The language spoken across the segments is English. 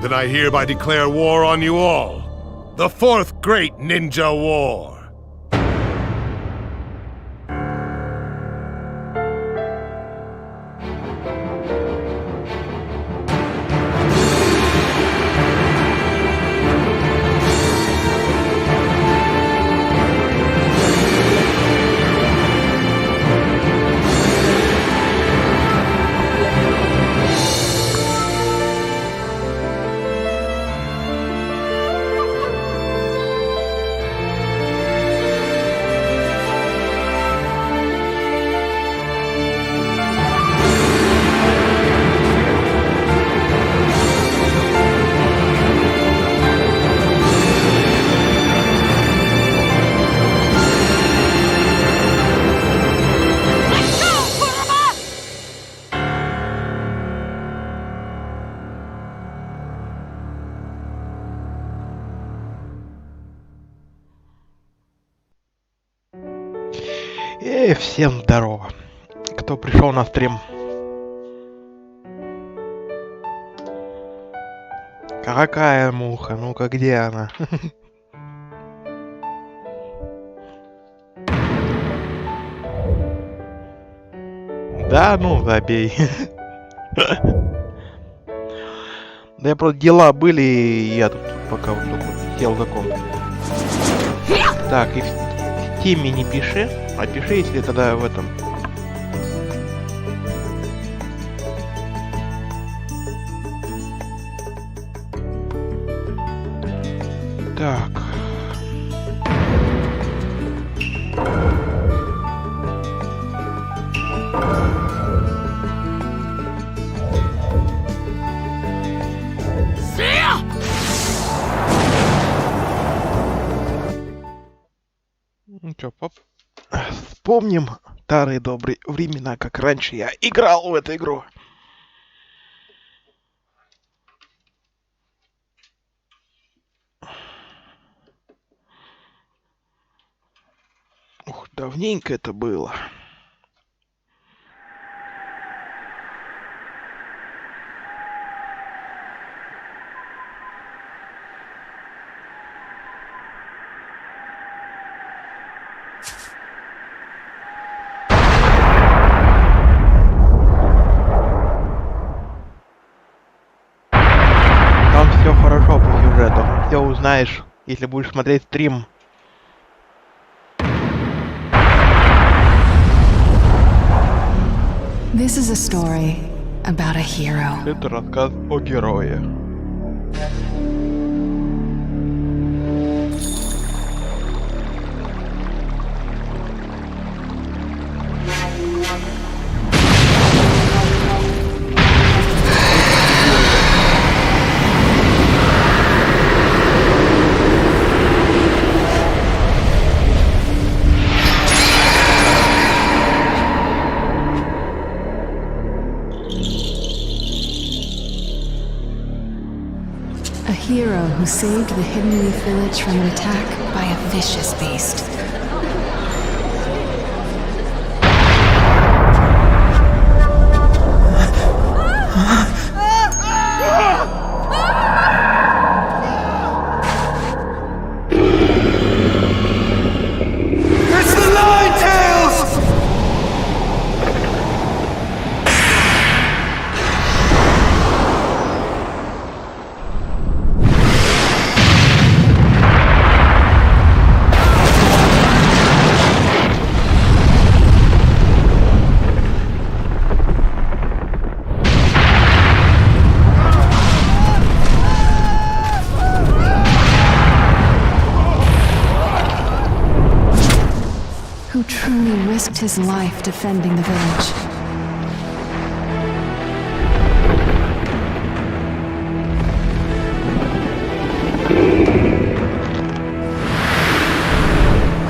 Then I hereby declare war on you all. The fourth great ninja war. И всем здорово, кто пришел на стрим. Какая муха? Ну-ка, где она? Да, ну, забей. Да я просто дела были, и я тут пока вот только сел за комп. Так, и в теме не пиши, а пиши, если тогда в этом. Так. Ну чё, вспомним старые добрые времена, как раньше я играл в эту игру. Ух, давненько это было. Там все хорошо по сюжету. Все узнаешь, если будешь смотреть стрим. This is a story about a hero. Это рассказ о герое. A hero who saved the Hidden Leaf village from an attack by a vicious beast. It's the Nine Tails! Who truly risked his life defending the village.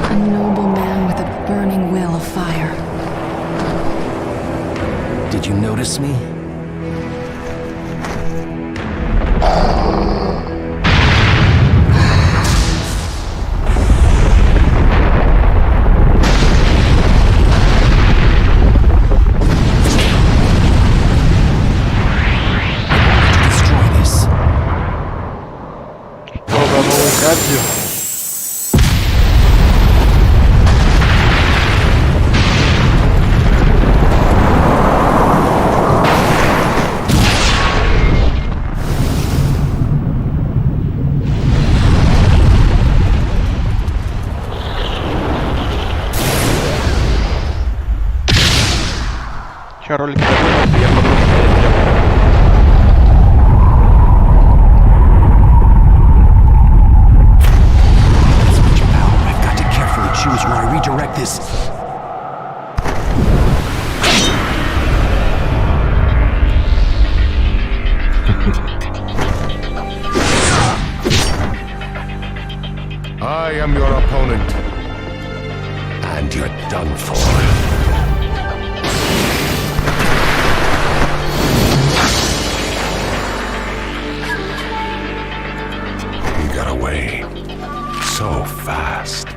A noble man with a burning will of fire. Did you notice me? Камикадзе. Сейчас ролик закончится, я подробно перейдем. I've got to carefully choose where I redirect this. I am your opponent. And you're done for. He got away so fast.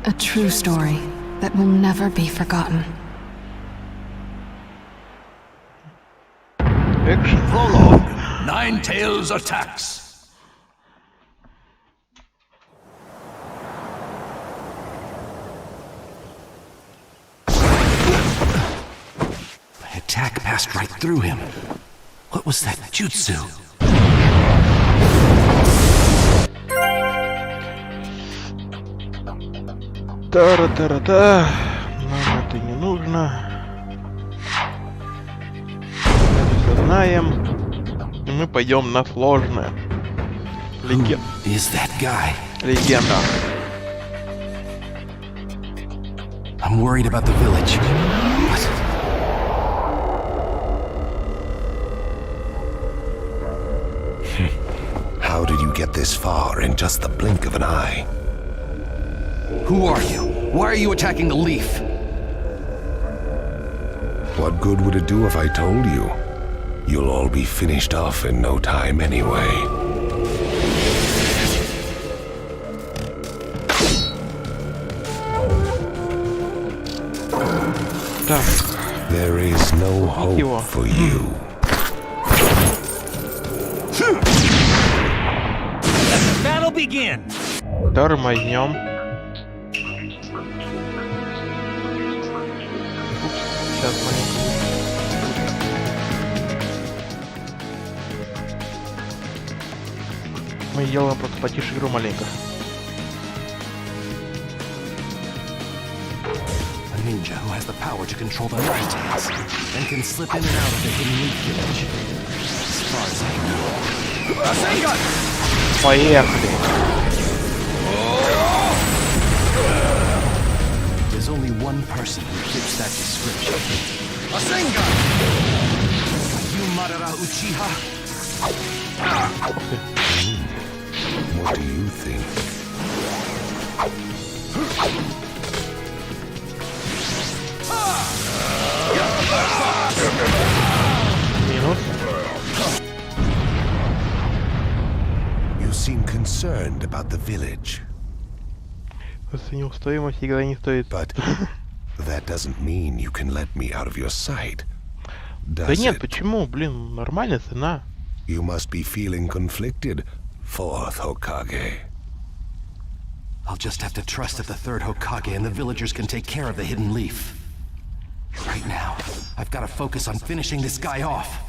A true story that will never be forgotten. Экшен. Prologue. Nine Tails attacks. The attack passed right through him. What was that jutsu? Тара-тара-та. Нам это не нужно. Мы все знаем. И мы пойдем на сложное. Is that guy? Легенда. I'm worried about the village. But How did you get this far in just the blink of an eye? who are you? Why are you attacking the leaf? What good would it do if I told you? You'll all be finished off in no time anyway. Так, There is no Его. hope for you. Battle begin. тормознем. Сейчас маленько. Мы делаем просто потише игру маленько. A ninja who has the power to control the Nine Tails and can slip in and out of the hidden leaf village. As far as I know. Rasengan! Поехали. There's only one person who fits that description. Rasengan! You Madara Uchiha? What do you think? Минус. You seem concerned about the village, Оценил стоимость, игра не стоит. but that doesn't mean you can let me out of your sight, Да does нет, it? почему? Блин, нормальная цена. You must be feeling conflicted, fourth Hokage. I'll just have to trust that the third Hokage and the villagers can take care of the hidden leaf. Right now, I've got to focus on finishing this guy off.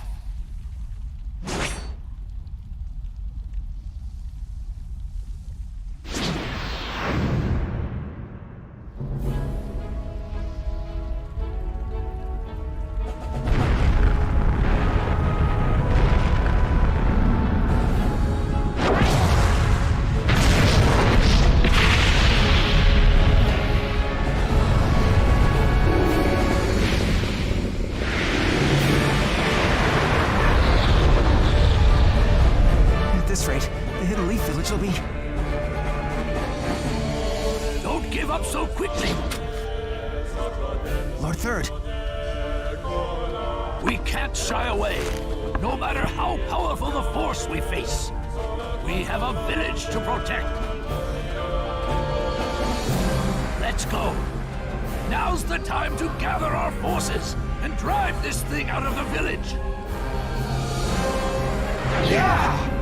At this rate, the hidden leaf village will be... Don't give up so quickly! Lord Third! We can't shy away, no matter how powerful the force we face. We have a village to protect. Let's go. Now's the time to gather our forces and drive this thing out of the village. Yeah!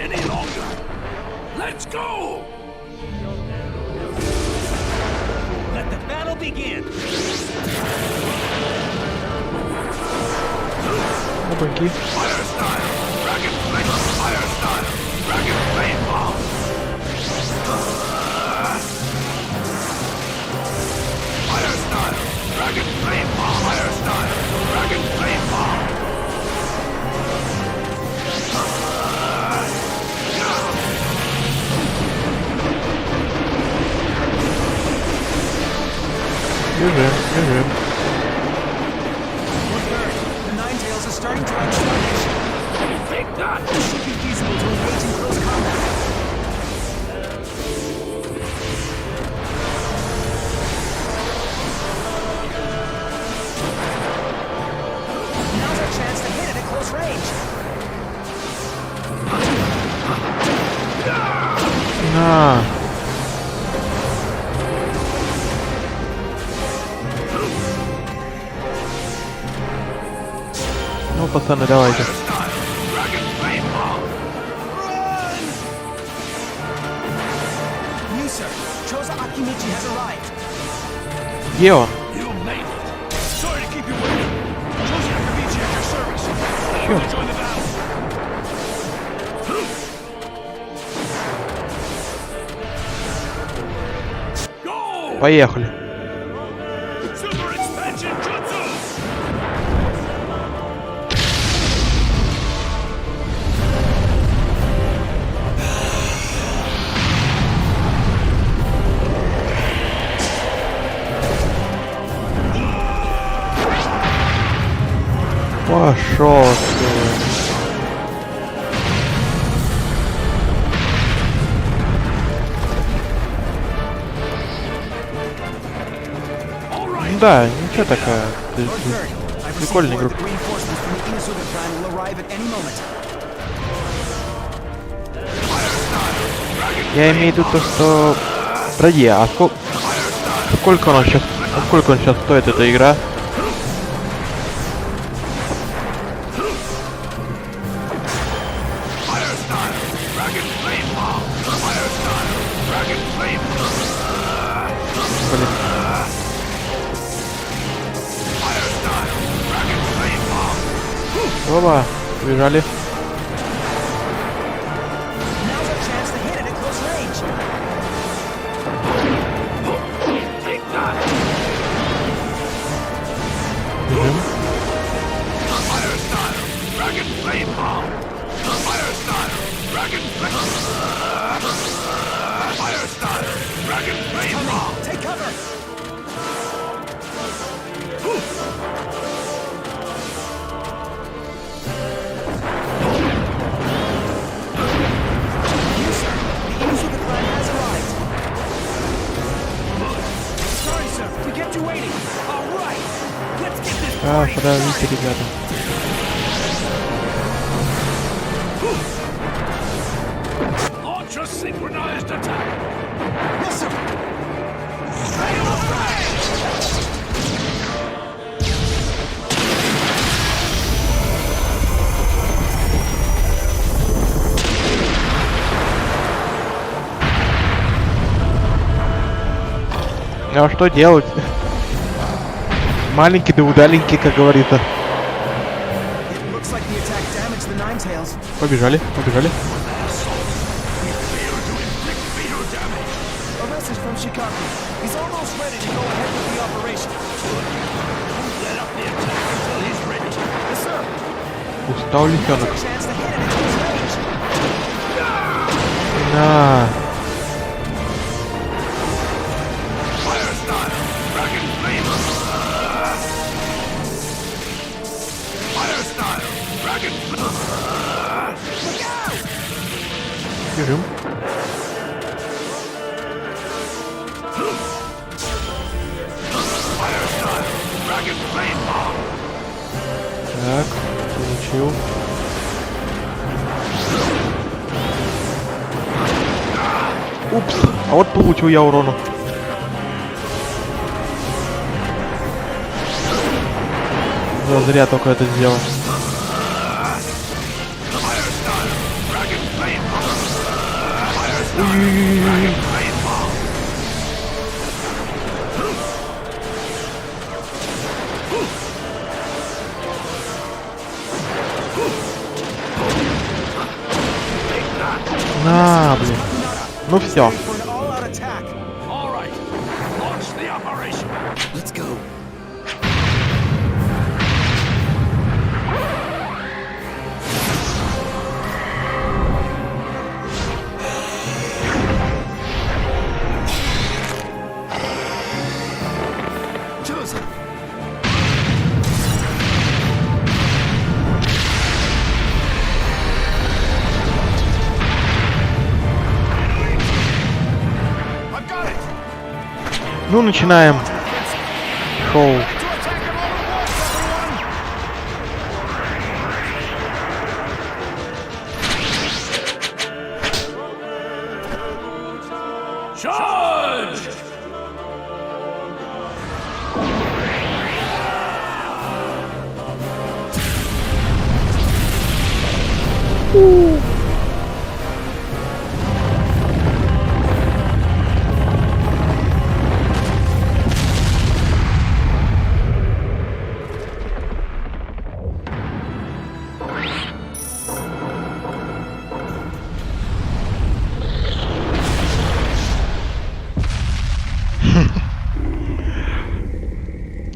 Any longer. Let's go! Let the battle begin. Fire style, dragon flame, fire style, dragon flame bomb. Fire style, dragon flame bomb, fire style, dragon flame bomb. You're in. The Ninetales are starting to run sluggish. Take that! It should be feasible to engage in close combat. Now's our chance to hit it at close range. На. Ну, пацаны, давайте. Где он? Чё? Поехали. Пошел. Да, ничего такая. Прикольная игрушка. Я имею в виду то, что... Подожди, а сколько он сейчас стоит, эта игра? Блин. Опа, побежали. А, подождите, ребята. А что делать? Маленький да удаленький, как говорится. Побежали, побежали. Устал лисенок. На. получил. Упс, а вот получил я урона. Я зря только это сделал. Ой-ой-ой-ой. На, блин. Ну все. All right, launch the operation. Let's go. Chosen. I've got it. Ну, начинаем шоу. Charge!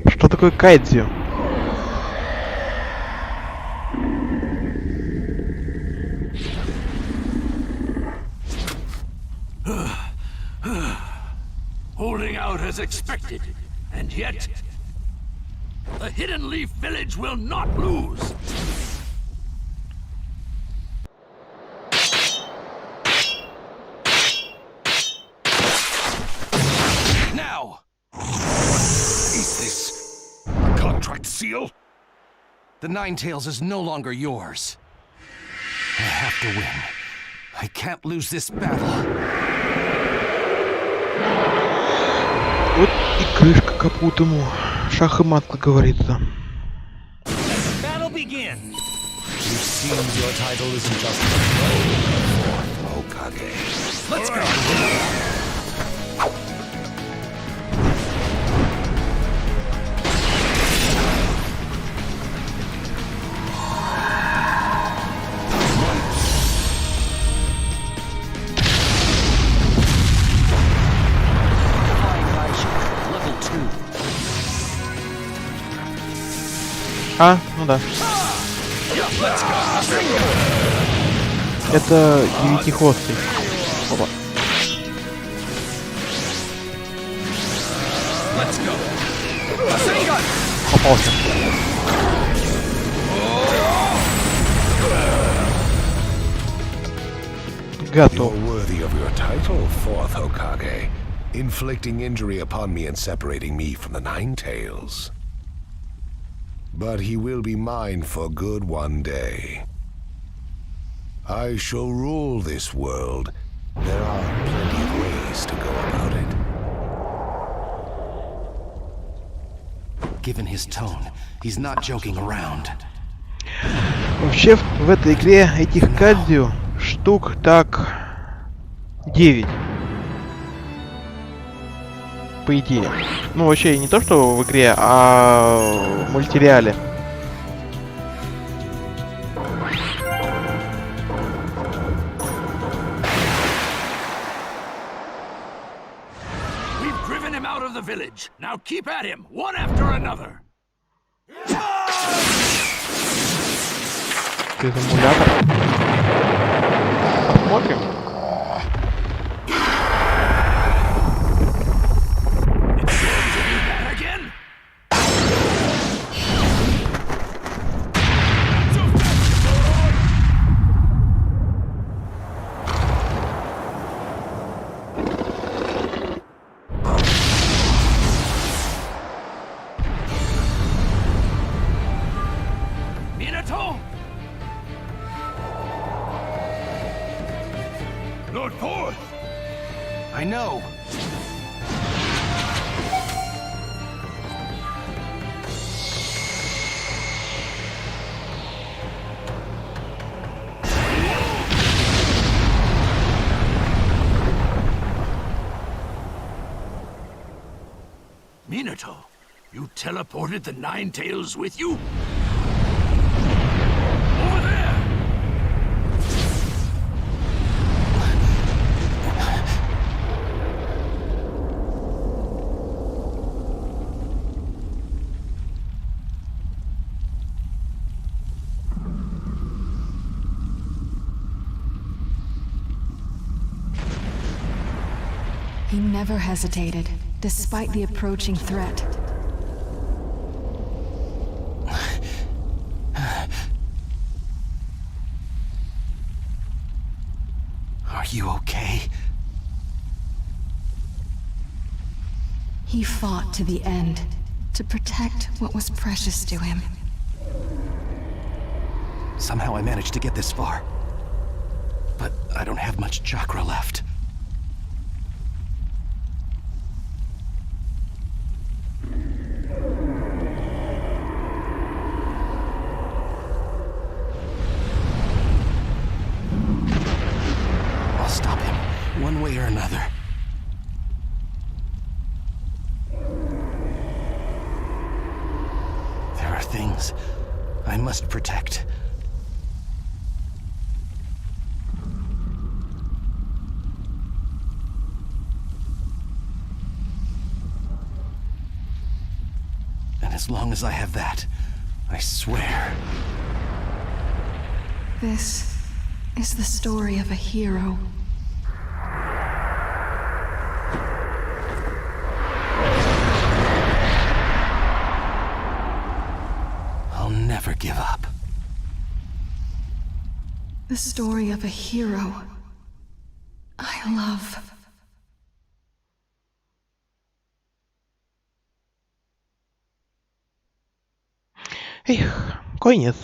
Что такое кайдзю? Holding out as expected, and yet the Hidden Leaf Village will not lose. Now, Is this a contract seal? The Ninetales is no longer yours. I have to win. I can't lose this battle. Вот и крышка капут ему. Шах и мат, как говорится. Battle begin. It seems your title isn't just the throne of Hokage. let's go. Level 2. А, ну да. Это девятихвостый. Опа. Попался. Готов. You're worthy of your title, fourth Hokage, inflicting injury upon me and separating me from the Ninetales. But he will be mine for good one day. I shall rule this world. There are plenty of ways to go about it. Given his tone, he's not joking around. Вообще в этой игре этих кадзю штук так 9. По идее. Ну вообще не то, что в игре, а в мультсериале. We've driven him out of the village. Now keep at him, one after another. Ты замулятор. Посмотрим. That again? Minato, sword forth! I know. Minato, you teleported the Nine Tails with you? Over there! He never hesitated, despite the approaching threat. Are you okay? He fought to the end, to protect what was precious to him. Somehow I managed to get this far. But I don't have much chakra left. I'll stop him, one way or another. There are things I must protect. And as long as I have that, I swear. This is the story of a hero. I'll never give up. The story of a hero I love. Эх, конец.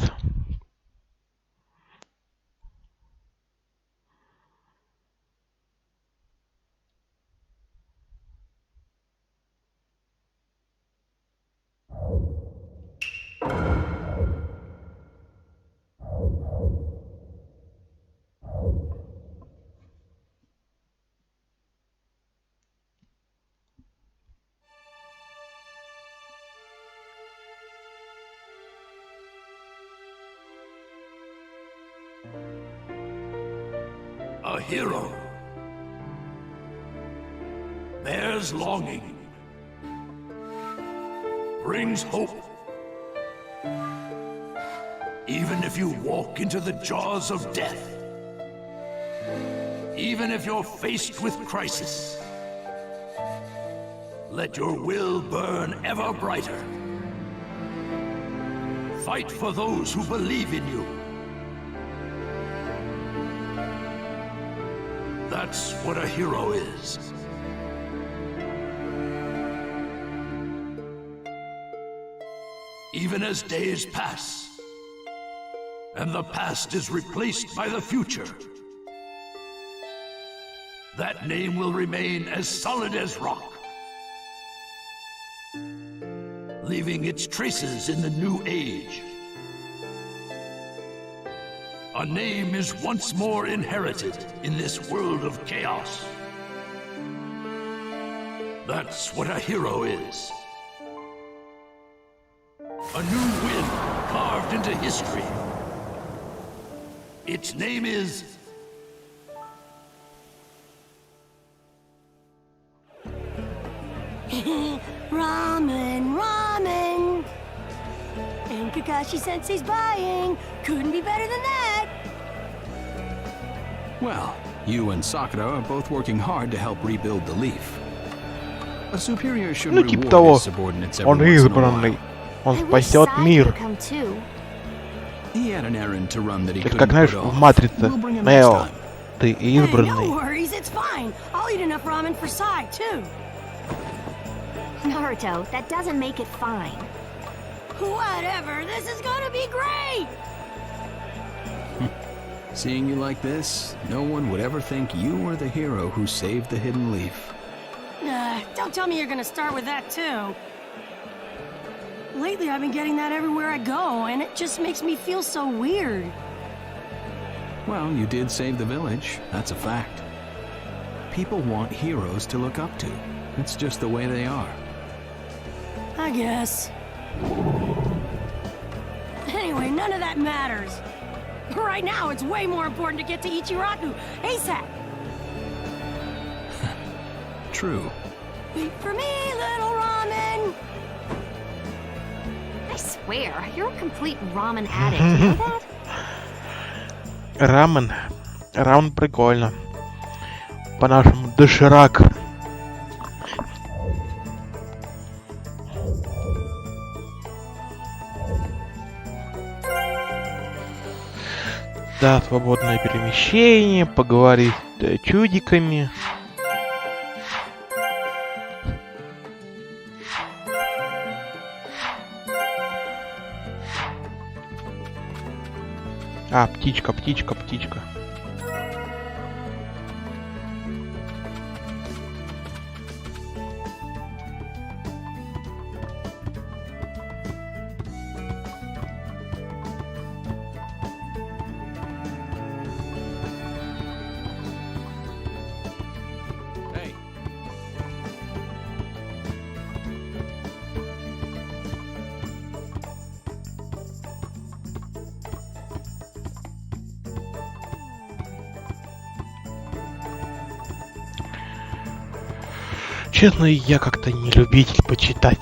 A hero bears longing, brings hope. Even if you walk into the jaws of death, even if you're faced with crisis, let your will burn ever brighter. Fight for those who believe in you. That's what a hero is. Even as days pass, and the past is replaced by the future, that name will remain as solid as rock, leaving its traces in the new age. A name is once more inherited in this world of chaos. That's what a hero is. A new wind carved into history. Its name is... Ramen, ramen! And Kakashi-sensei's buying. Couldn't be better than that! Well, you and Sakura are both working hard to help rebuild the leaf. A superior should Ну, типа reward того. his subordinates every Он once in a избранный. while. Он I wish спасет Sai мир. could come too. He had an errand to run that he Это couldn't как, знаешь, put в off. Матрице. We'll bring him next Нео, time. ты Hey, no избранный. worries, it's fine. I'll eat enough ramen for Sai too. Naruto, that doesn't make it fine. Whatever, this is gonna be great! Seeing you like this, no one would ever think you were the hero who saved the hidden leaf. Don't tell me you're gonna start with that too. Lately, I've been getting that everywhere I go, and it just makes me feel so weird. Well, you did save the village. That's a fact. People want heroes to look up to. It's just the way they are. I guess. Anyway, none of that matters. Right now, it's way more important to get to Ichiraku ASAP. True. Wait for me, little ramen. I swear, you're a complete ramen addict. You know that? Рамен. Рамен прикольно. По-нашему доширак. Да, свободное перемещение, поговорить с чудиками. А, птичка. Hey. Честно, я как-то не любитель почитать.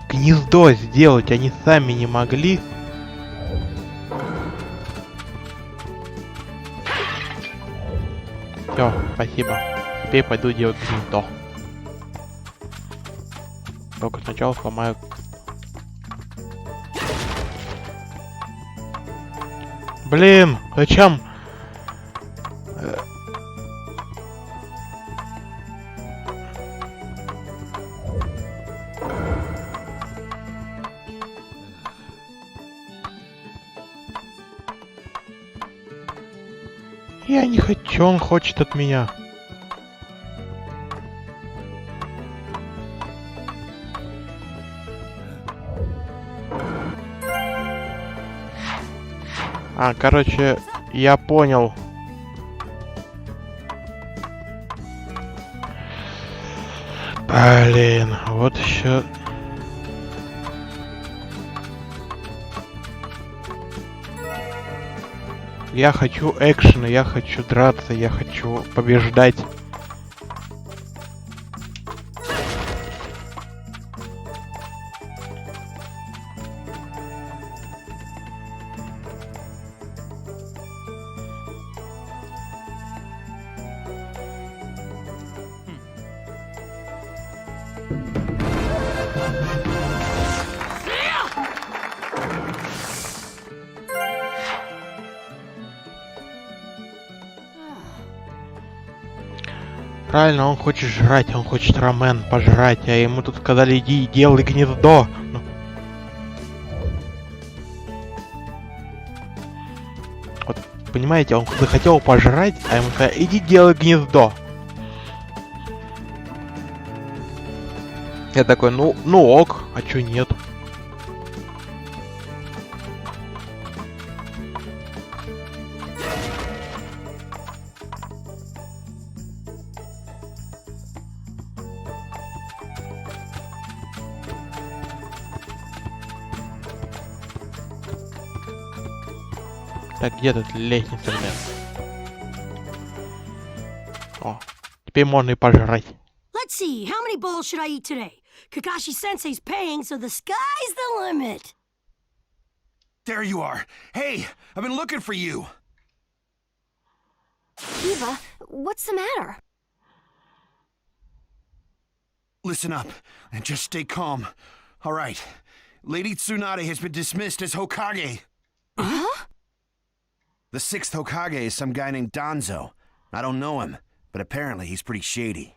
Гнездо сделать они сами не могли. Все, спасибо. Теперь пойду делать гнездо. Только сначала сломаю. Блин, зачем? Я не хочу, он хочет от меня. А, короче, я понял. Блин, вот еще. Я хочу экшена, я хочу драться, я хочу побеждать. Правильно, он хочет жрать, он хочет рамен пожрать, а ему тут сказали, иди и делай гнездо. Ну. Вот, понимаете, он захотел пожрать, а ему сказали, иди делай гнездо. Я такой, ну ок, а чё нет? Так, где тут лестница, блин? О, теперь можно и пожрать. Let's see, how many bowls should I eat today? Kakashi Sensei's paying, so the sky's the limit. There you are. Hey, I've been looking for you. Eva, what's the matter? Listen up and just stay calm. All right. Lady Tsunade has been dismissed as Hokage. Huh? The 6th Hokage is some guy named Danzo. I don't know him, but apparently he's pretty shady.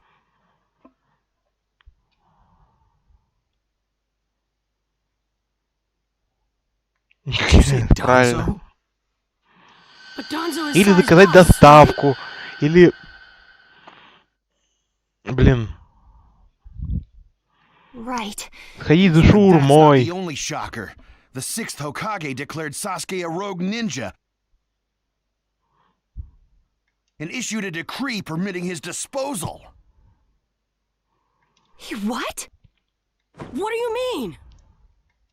Правильно. But Danzo is Или Sai's заказать boss. доставку. Или... Блин. Right. Сходить за That's not шаурмой. the only shocker. The 6th Hokage declared Sasuke a rogue ninja and issued a decree permitting his disposal. What? What do you mean?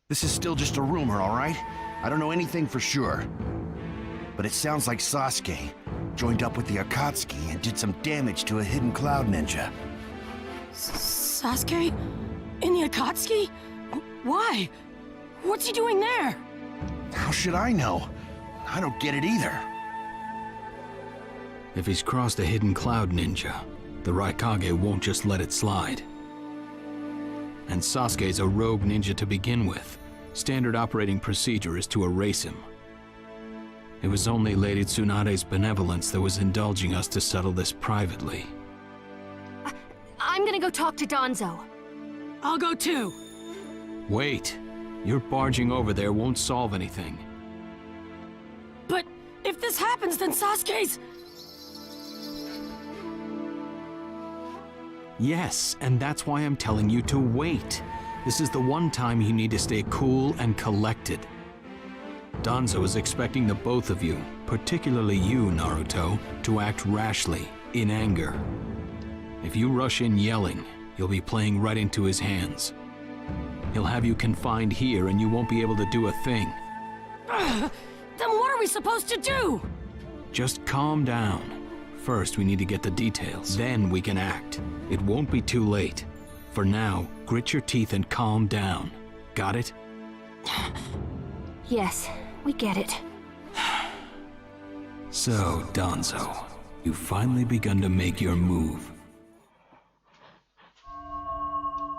This is still just a rumor, all right? I don't know anything for sure. But it sounds like Sasuke joined up with the Akatsuki and did some damage to a hidden cloud ninja. Sasuke? In the Akatsuki? Why? What's he doing there? How should I know? I don't get it either. If he's crossed a hidden cloud ninja, the Raikage won't just let it slide. And Sasuke's a rogue ninja to begin with. Standard operating procedure is to erase him. It was only Lady Tsunade's benevolence that was indulging us to settle this privately. I'm gonna go talk to Danzo. I'll go too. Wait. Your barging over there won't solve anything. But if this happens, then Sasuke's... Yes, and that's why I'm telling you to wait. This is the one time you need to stay cool and collected. Danzo is expecting the both of you, particularly you, Naruto, to act rashly, in anger. If you rush in yelling, you'll be playing right into his hands. He'll have you confined here and you won't be able to do a thing. Then what are we supposed to do? Just calm down. First, we need to get the details. Then we can act. It won't be too late. For now, grit your teeth and calm down. Got it? Yes, we get it. So, Danzo, you've finally begun to make your move.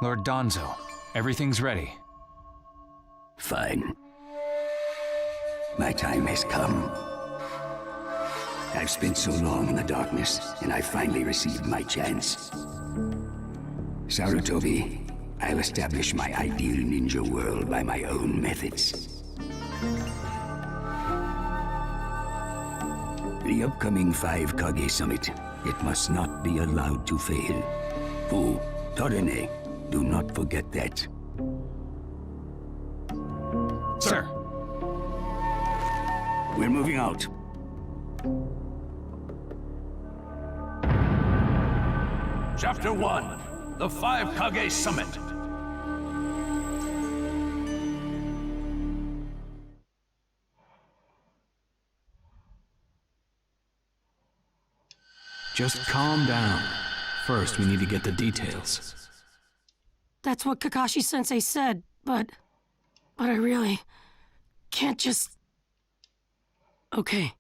Lord Danzo, everything's ready. Fine. My time has come. I've spent so long in the darkness, and I finally received my chance. Sarutobi, I'll establish my ideal ninja world by my own methods. The upcoming 5 Kage Summit, it must not be allowed to fail. Fu, Torene, do not forget that. Sir. We're moving out. Chapter 1, the 5 Kage Summit. Just calm down. First, we need to get the details. That's what Kakashi-sensei said, but I really can't just... Okay.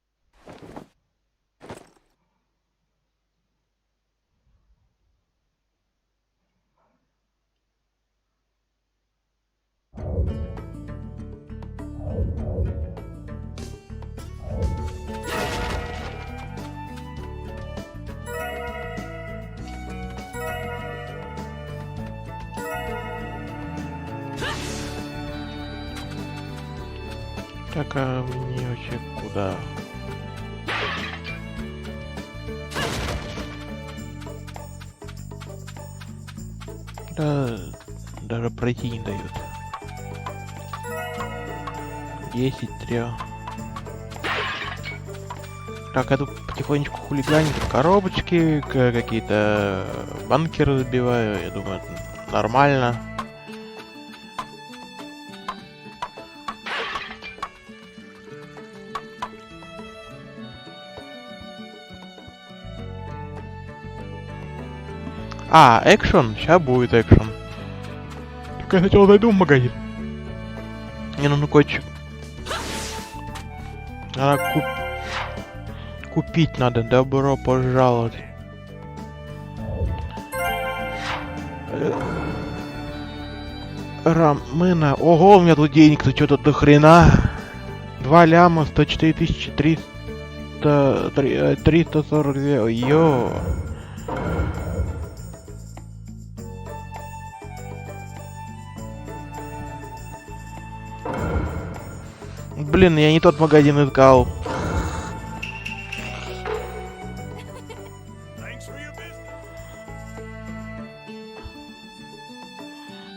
Так, а мне вообще куда? Да, даже пройти не дают. 10 3. Так, я тут потихонечку хулиганю, тут коробочки, какие-то банки разбиваю, я думаю, это нормально. А, экшен? Сейчас будет экшен. Только я сначала зайду в магазин. Мне нужно кое-что Купить надо. Добро пожаловать. Рамына. Ого, у меня тут денег-то что-то до хрена. 2 ляма, 104 342. Йо. Блин, я не тот магазин искал.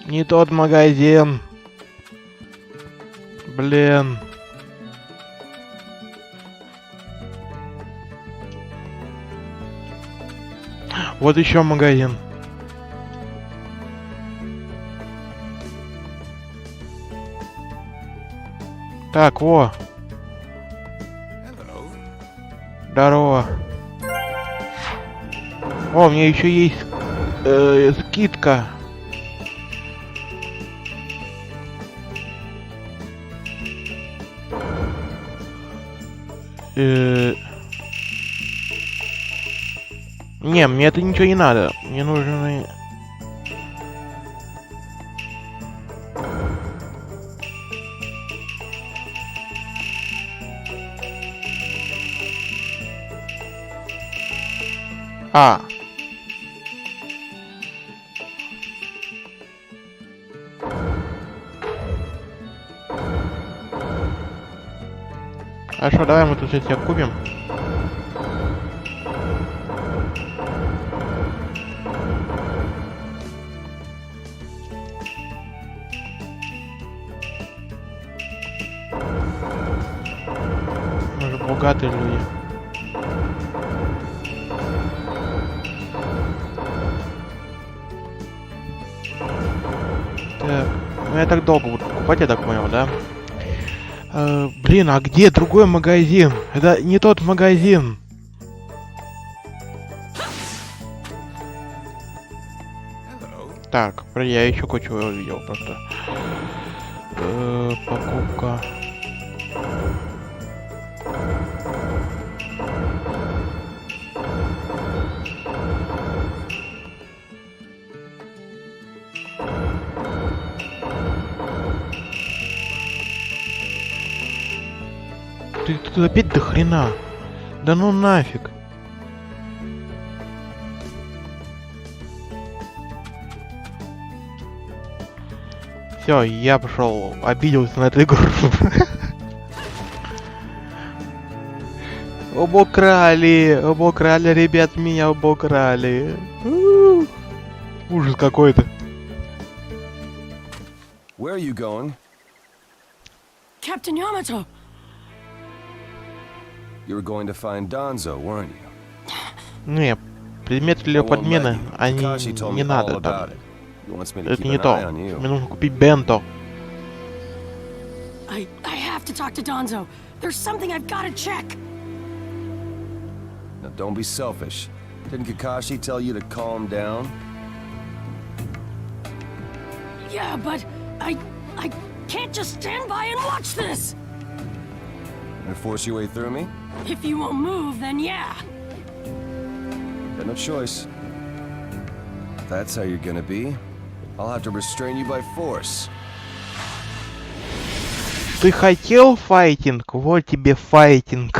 Не тот магазин. Блин. Вот еще магазин. Так, во. Здорово. О, у меня еще есть скидка. Не, мне это ничего не надо. Мне нужны... А. Хорошо, давай мы тут сейчас купим. Мы же богатые люди. Так, ну я так долго буду покупать, я так понял, да? Блин, а где другой магазин? Это не тот магазин. Так, я еще кое-чего увидел просто. Покупка. Ты тут опять до хрена. Да ну нафиг. Все, я пошел, обиделся на эту игру. Обокрали, ребят, меня обокрали. Ужас какой-то. Where are you going? Captain Yamato! You were going to find Danzo, weren't you? Не, предметы для подмены, они не надо там. Это не то. Мне нужно купить бенто. I have to talk to Danzo. There's something I've got to check. Now don't be selfish. Didn't Kakashi tell you to calm down? Yeah, but I can't just stand by and watch this. Gonna force your way through me? If you won't move, then yeah. Got no choice. If that's how you're gonna be, I'll have to restrain you by force. Ты хотел файтинг? Вот тебе файтинг.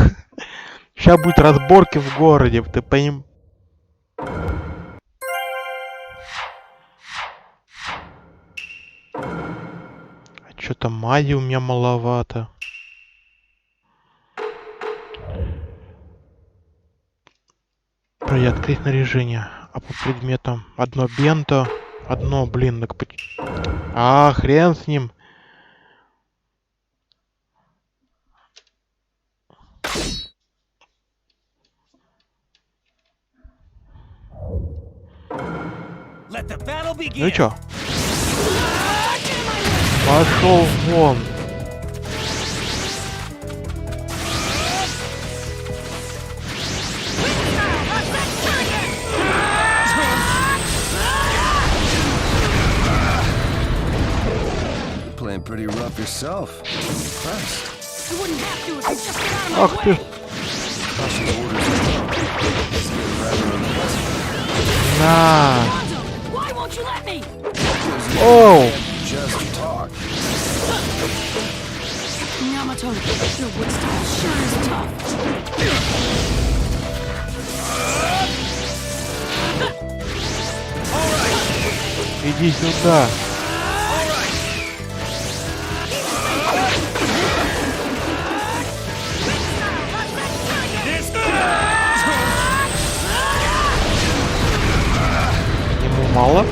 Сейчас будет разборки в городе, ты понимаешь? А что-то мази у меня маловато. Пройти открыть снаряжение. А по предметам одно бенто, одно, блин, так... А, хрен с ним. Ну и чё? Пошел вон. Playing pretty rough yourself. I'm impressed. You wouldn't have to if you just get out of Ах my ты. way. На. Danzo, why won't you let me? Оу. Just talk. Yamato, your wood style sure is tough. Иди сюда. Ему мало?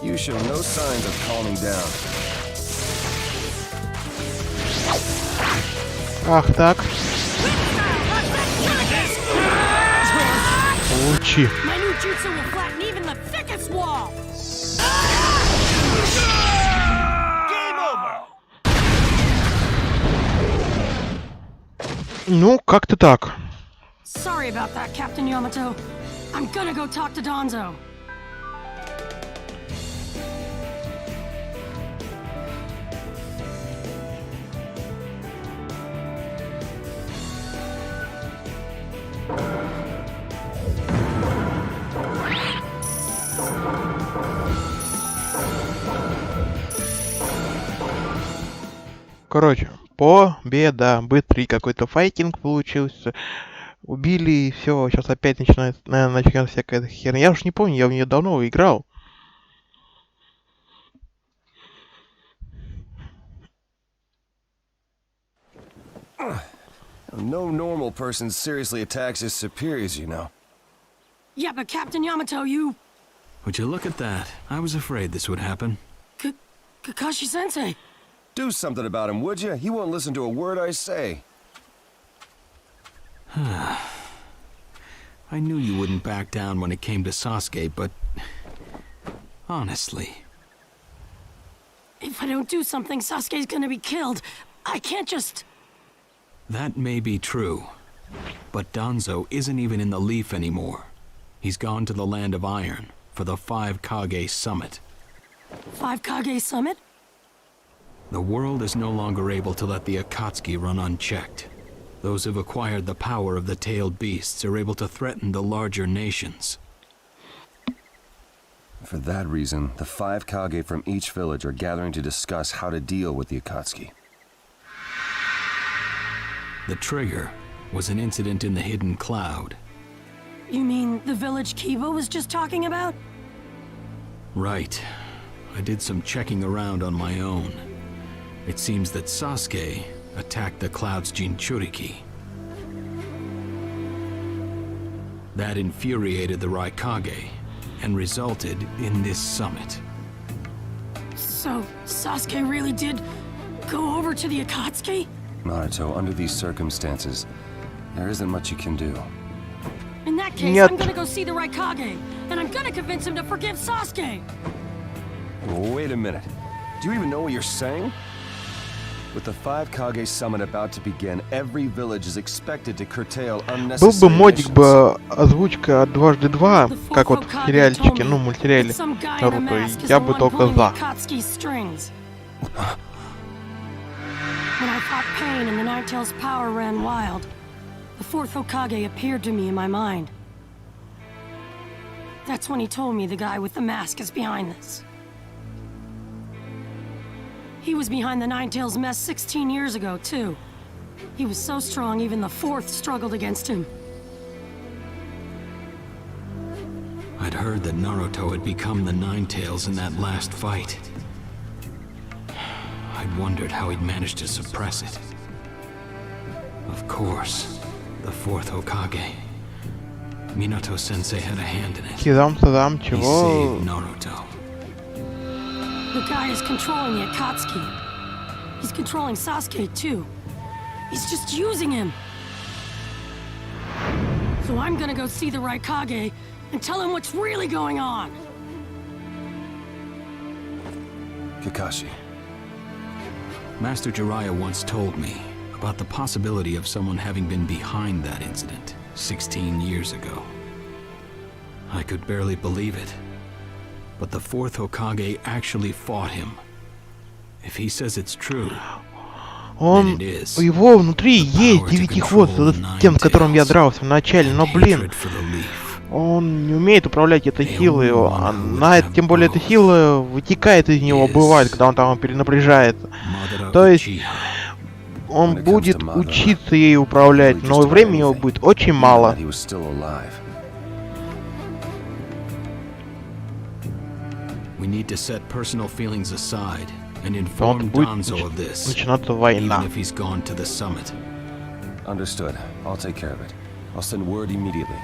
You show no signs of calming down. Ах так. Получи. My new jutsu will flatten even the thickest wall. Ну, как-то так. Sorry about that, Captain Yamato. I'm gonna go talk to Danzo. Короче, победа. Быстрый какой-то файтинг получился. Убили и все. Сейчас опять начинается, наверное, начнется всякая херня. Я уж не помню, я в нее давно играл. No normal person seriously attacks his superiors, you know. Yeah, but Captain Yamato, you... Would you look at that? I was afraid this would happen. Kakashi-sensei. Do something about him, would you? He won't listen to a word I say. I knew you wouldn't back down when it came to Sasuke, but... honestly... If I don't do something, Sasuke's gonna be killed. I can't just... That may be true. But Danzo isn't even in the Leaf anymore. He's gone to the Land of Iron for the 5 Kage Summit. 5 Kage Summit? The world is no longer able to let the Akatsuki run unchecked. Those who've acquired the power of the tailed beasts are able to threaten the larger nations. For that reason, the 5 Kage from each village are gathering to discuss how to deal with the Akatsuki. The trigger was an incident in the Hidden Cloud. You mean the village Kiba was just talking about? Right. I did some checking around on my own. It seems that Sasuke attacked the Cloud's Jinchuriki. That infuriated the Raikage and resulted in this summit. So, Sasuke really did go over to the Akatsuki? Naruto, under these circumstances, there isn't much you can do. In that case, Нет. I'm gonna go see the Raikage, and I'm gonna convince him to forgive Sasuke! Wait a minute. Do you even know what you're saying? With the 5 Kage Summit about to begin, every village is expected to curtail Был бы unnecessary модик missions. бы озвучка от 2x2, как вот в сериальчике, ну, мультсериале Наруто, и я бы только за. When I fought pain and the Ninetales' power ran wild, the 4th Hokage appeared to me in my mind. That's when he told me the guy with the mask is behind this. He was behind the Ninetales' mess 16 years ago, too. He was so strong, even the 4th struggled against him. I'd heard that Naruto had become the Ninetales in that last fight. I'd wondered how he'd managed to suppress it. Of course, the 4th Hokage. Minato-sensei had a hand in it. Кидам-садам, He чего? saved Naruto. The guy is controlling the Akatsuki. He's controlling Sasuke, too. He's just using him. So I'm gonna go see the Raikage and tell him what's really going on. Kakashi. Master Jiraiya once told me about the possibility of someone having been behind that incident 16 years ago. I could barely believe it. But the 4th Hokage actually fought him. If he says it's true... Он... У его внутри есть девятихвостый, тем, с которым я дрался в начале, но, блин, он не умеет управлять этой силой, тем более эта сила вытекает из него, бывает, когда он там перенапряжается. То есть, он будет учиться ей управлять, но времени его будет очень мало. Он будет начинаться война. Understood. I'll take care of it. I'll send word immediately.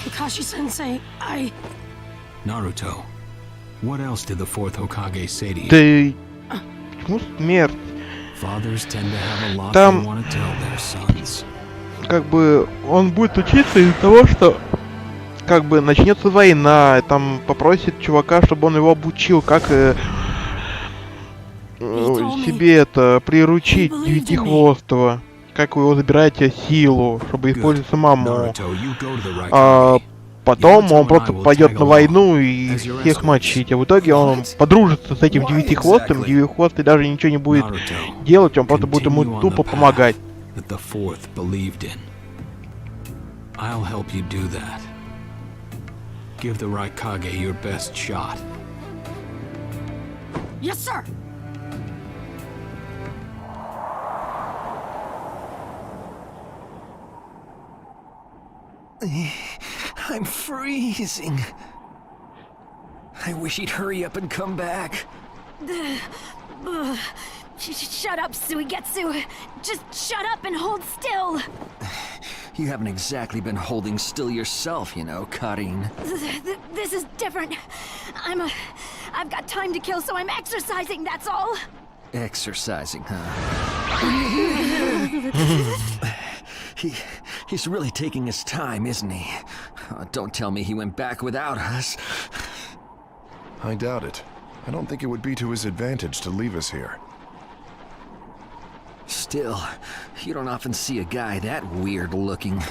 Kakashi-sensei, Naruto, what else did the fourth Hokage say to you? Ты... Почему смерть? Fathers tend to have a lot Там... they want to tell their sons. Как бы он будет учиться из-за того, что как бы начнется война, там попросит чувака, чтобы он его обучил, как себе это приручить девятихвостого, как вы его забираете силу, чтобы использовать самому. А потом он просто пойдет на войну и всех мочить, а в итоге он подружится с этим девятихвостым, девятихвостый даже ничего не будет делать, он просто будет ему тупо помогать. I'll help you do that. Give the Raikage your best shot. Yes, sir. I'm freezing. I wish he'd hurry up and come back. Shut up, Suigetsu. Just shut up and hold still. You haven't exactly been holding still yourself, you know, Karin. This is different. I've got time to kill, so I'm exercising, that's all. Exercising, huh? He's really taking his time, isn't he? Don't tell me he went back without us. I doubt it. I don't think it would be to his advantage to leave us here. Still, you don't often see a guy that weird looking.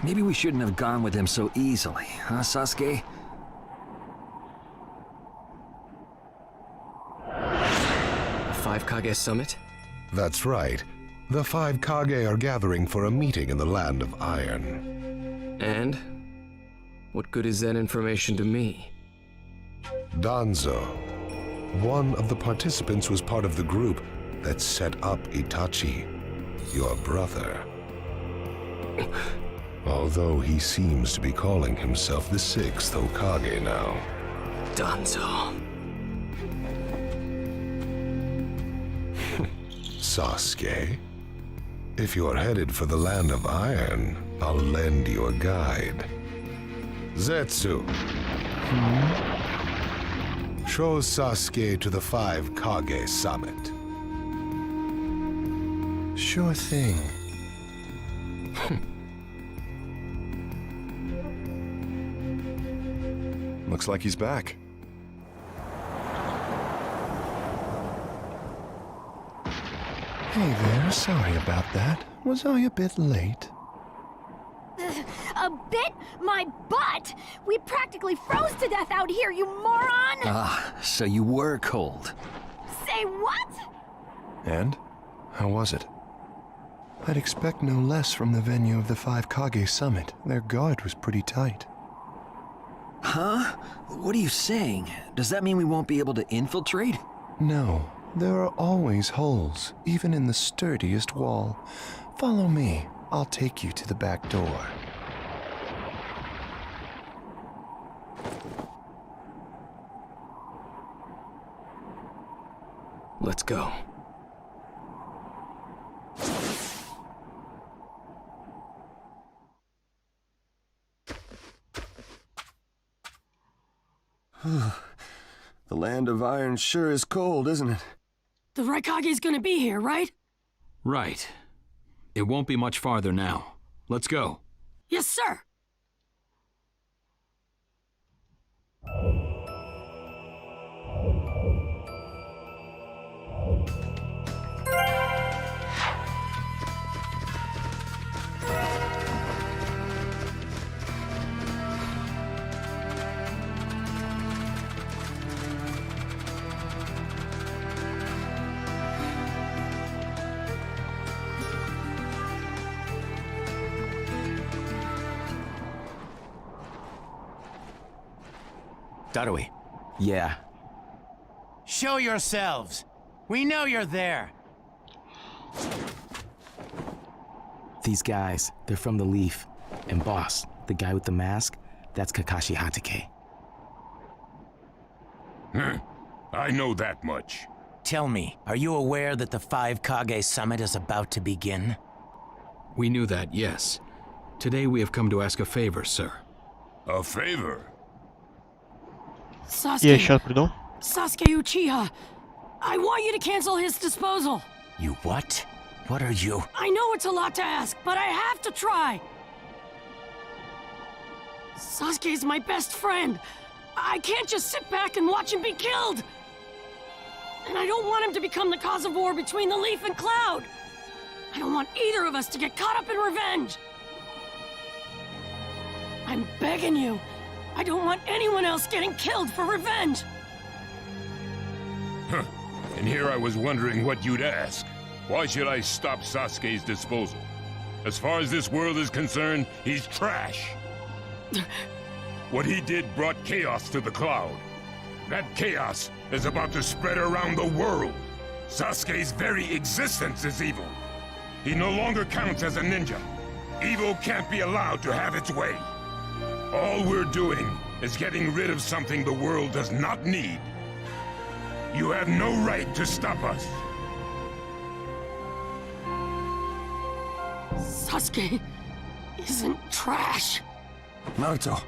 Maybe we shouldn't have gone with him so easily, huh, Sasuke? Five Kage Summit? That's right. The five Kage are gathering for a meeting in the Land of Iron. And? What good is that information to me? Danzo, one of the participants, was part of the group that set up Itachi, your brother. Although he seems to be calling himself the sixth Hokage now. Danzo. Sasuke, if you're headed for the Land of Iron, I'll lend you a guide. Zetsu. Show Sasuke to the five Kage Summit. Sure thing. Looks like he's back. Hey there, sorry about that. Was I a bit late? A bit? My butt! We practically froze to death out here, you moron! Ah, so you were cold. Say what? And? How was it? I'd expect no less from the venue of the five Kage Summit. Their guard was pretty tight. Huh? What are you saying? Does that mean we won't be able to infiltrate? No. There are always holes, even in the sturdiest wall. Follow me. I'll take you to the back door. Let's go. The Land of Iron sure is cold, isn't it? The Raikage's gonna be here, right? Right. It won't be much farther now. Let's go. Yes, sir! Darui. Yeah. Show yourselves. We know you're there. These guys, they're from the Leaf. And boss, the guy with the mask, that's Kakashi Hatake. I know that much. Tell me, are you aware that the 5 Kage Summit is about to begin? We knew that, yes. Today we have come to ask a favor, sir. A favor? Я сейчас приду. Sasuke Uchiha, I want you to cancel his disposal. You what? What are you? I know it's a lot to ask, but I have to try. Sasuke's my best friend. I can't just sit back and watch him be killed. And I don't want him to become the cause of war between the Leaf and Cloud. I don't want either of us to get caught up in revenge. I'm begging you. I don't want anyone else getting killed for revenge. Huh. And here I was wondering what you'd ask. Why should I stop Sasuke's disposal? As far as this world is concerned, he's trash. What he did brought chaos to the Cloud. That chaos is about to spread around the world. Sasuke's very existence is evil. He no longer counts as a ninja. Evil can't be allowed to have its way. All we're doing is getting rid of something the world does not need. You have no right to stop us. Sasuke isn't trash. Naruto.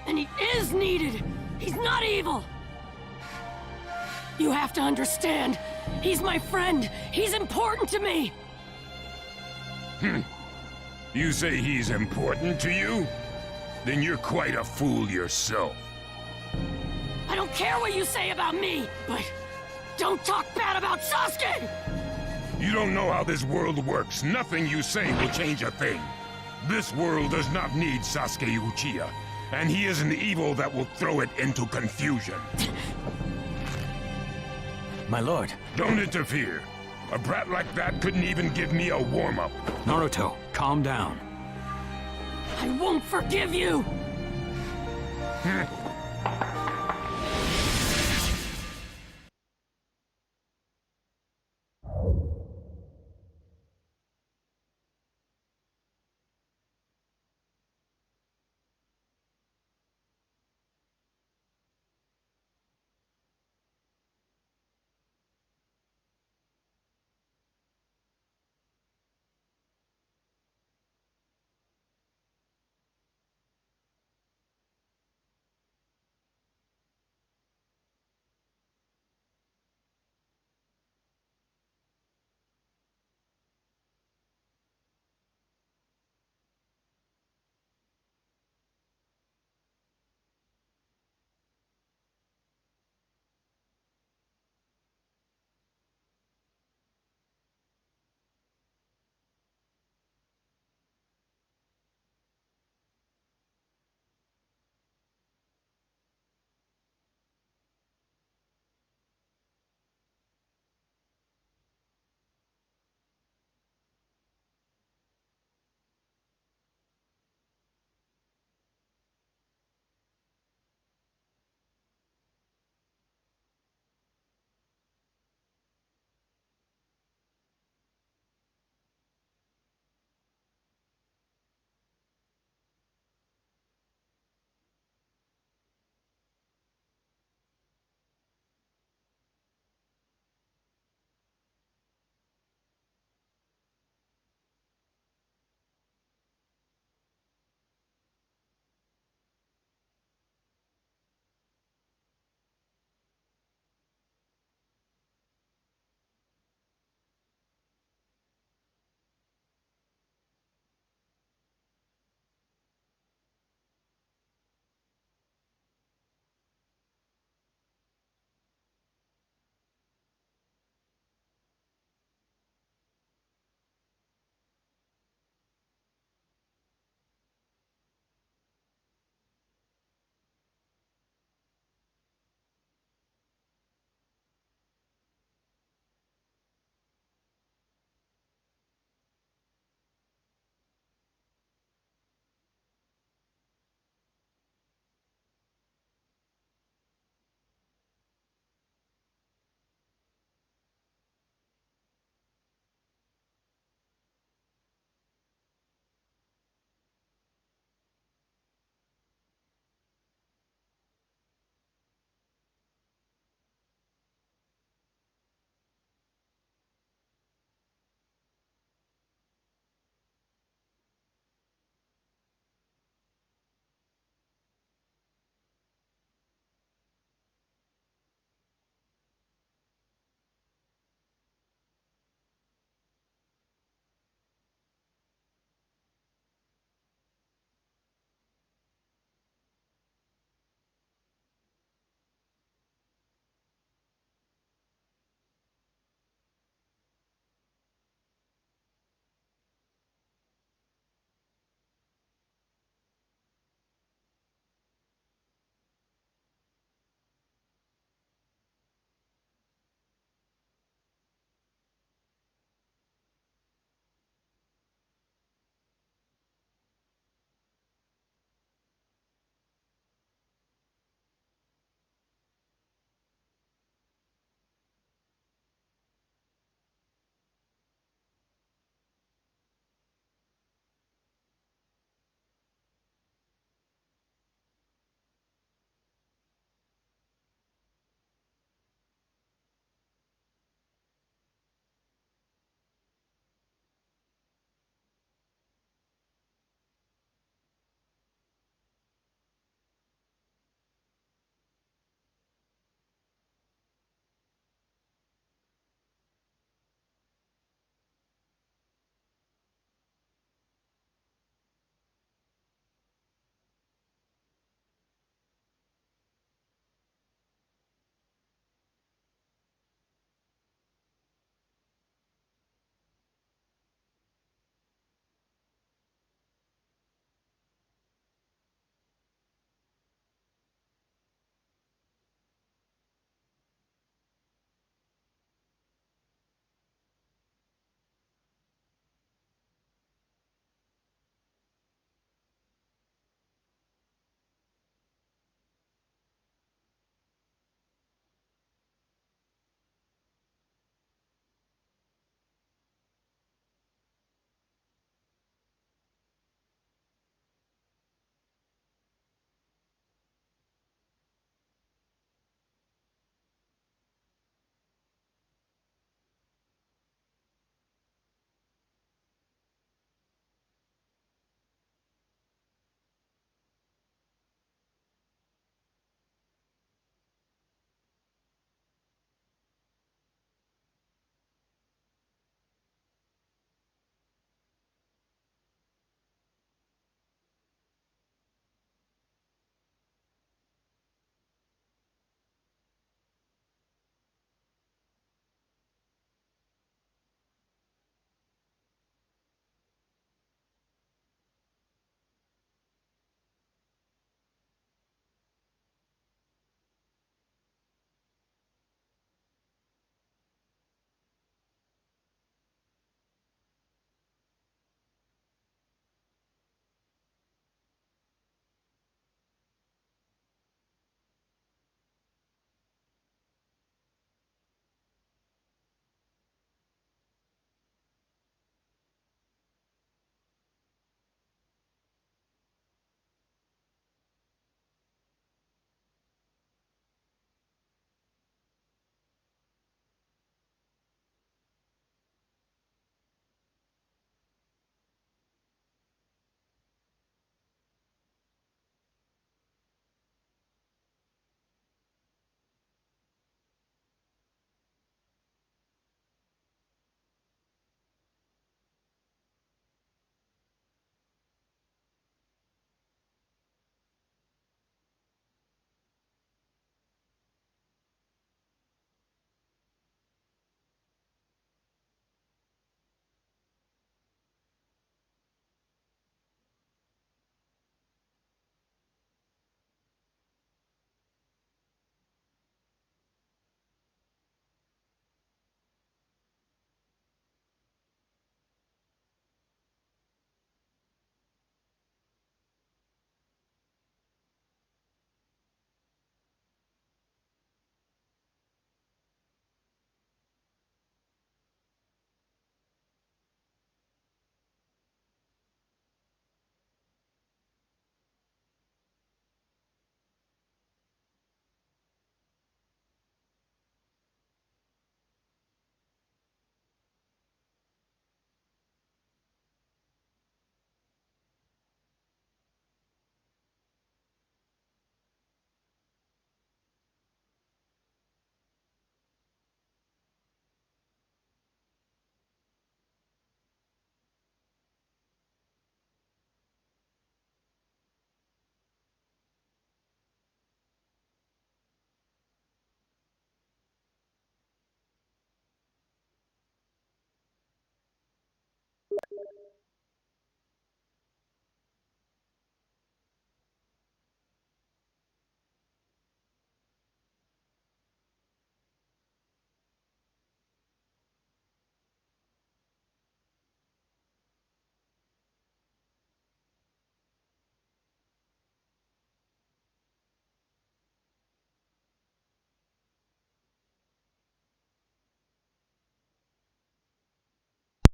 And he is needed. He's not evil. You have to understand. He's my friend. He's important to me. You say he's important to you? Then you're quite a fool yourself. I don't care what you say about me, but don't talk bad about Sasuke! You don't know how this world works. Nothing you say will change a thing. This world does not need Sasuke Uchiha, and he is an evil that will throw it into confusion. My lord. Don't interfere. A brat like that couldn't even give me a warm-up. Naruto, calm down. I won't forgive you!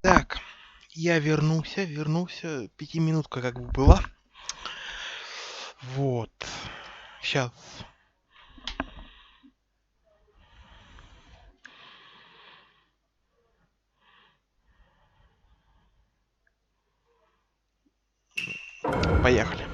Так, я вернулся. 5-минутка как бы была. Вот. Сейчас. Поехали.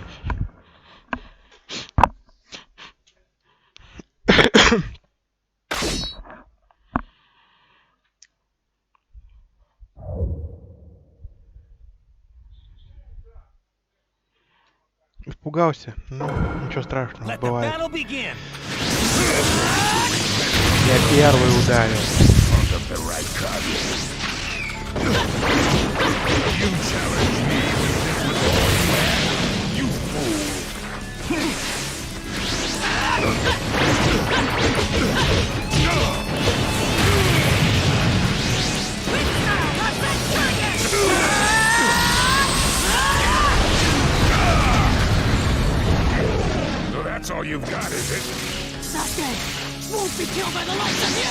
Испугался? Ну, ничего страшного, бывает. Я первый ударил. So that's all you've got, is it? Sasuke won't be killed by the likes of you!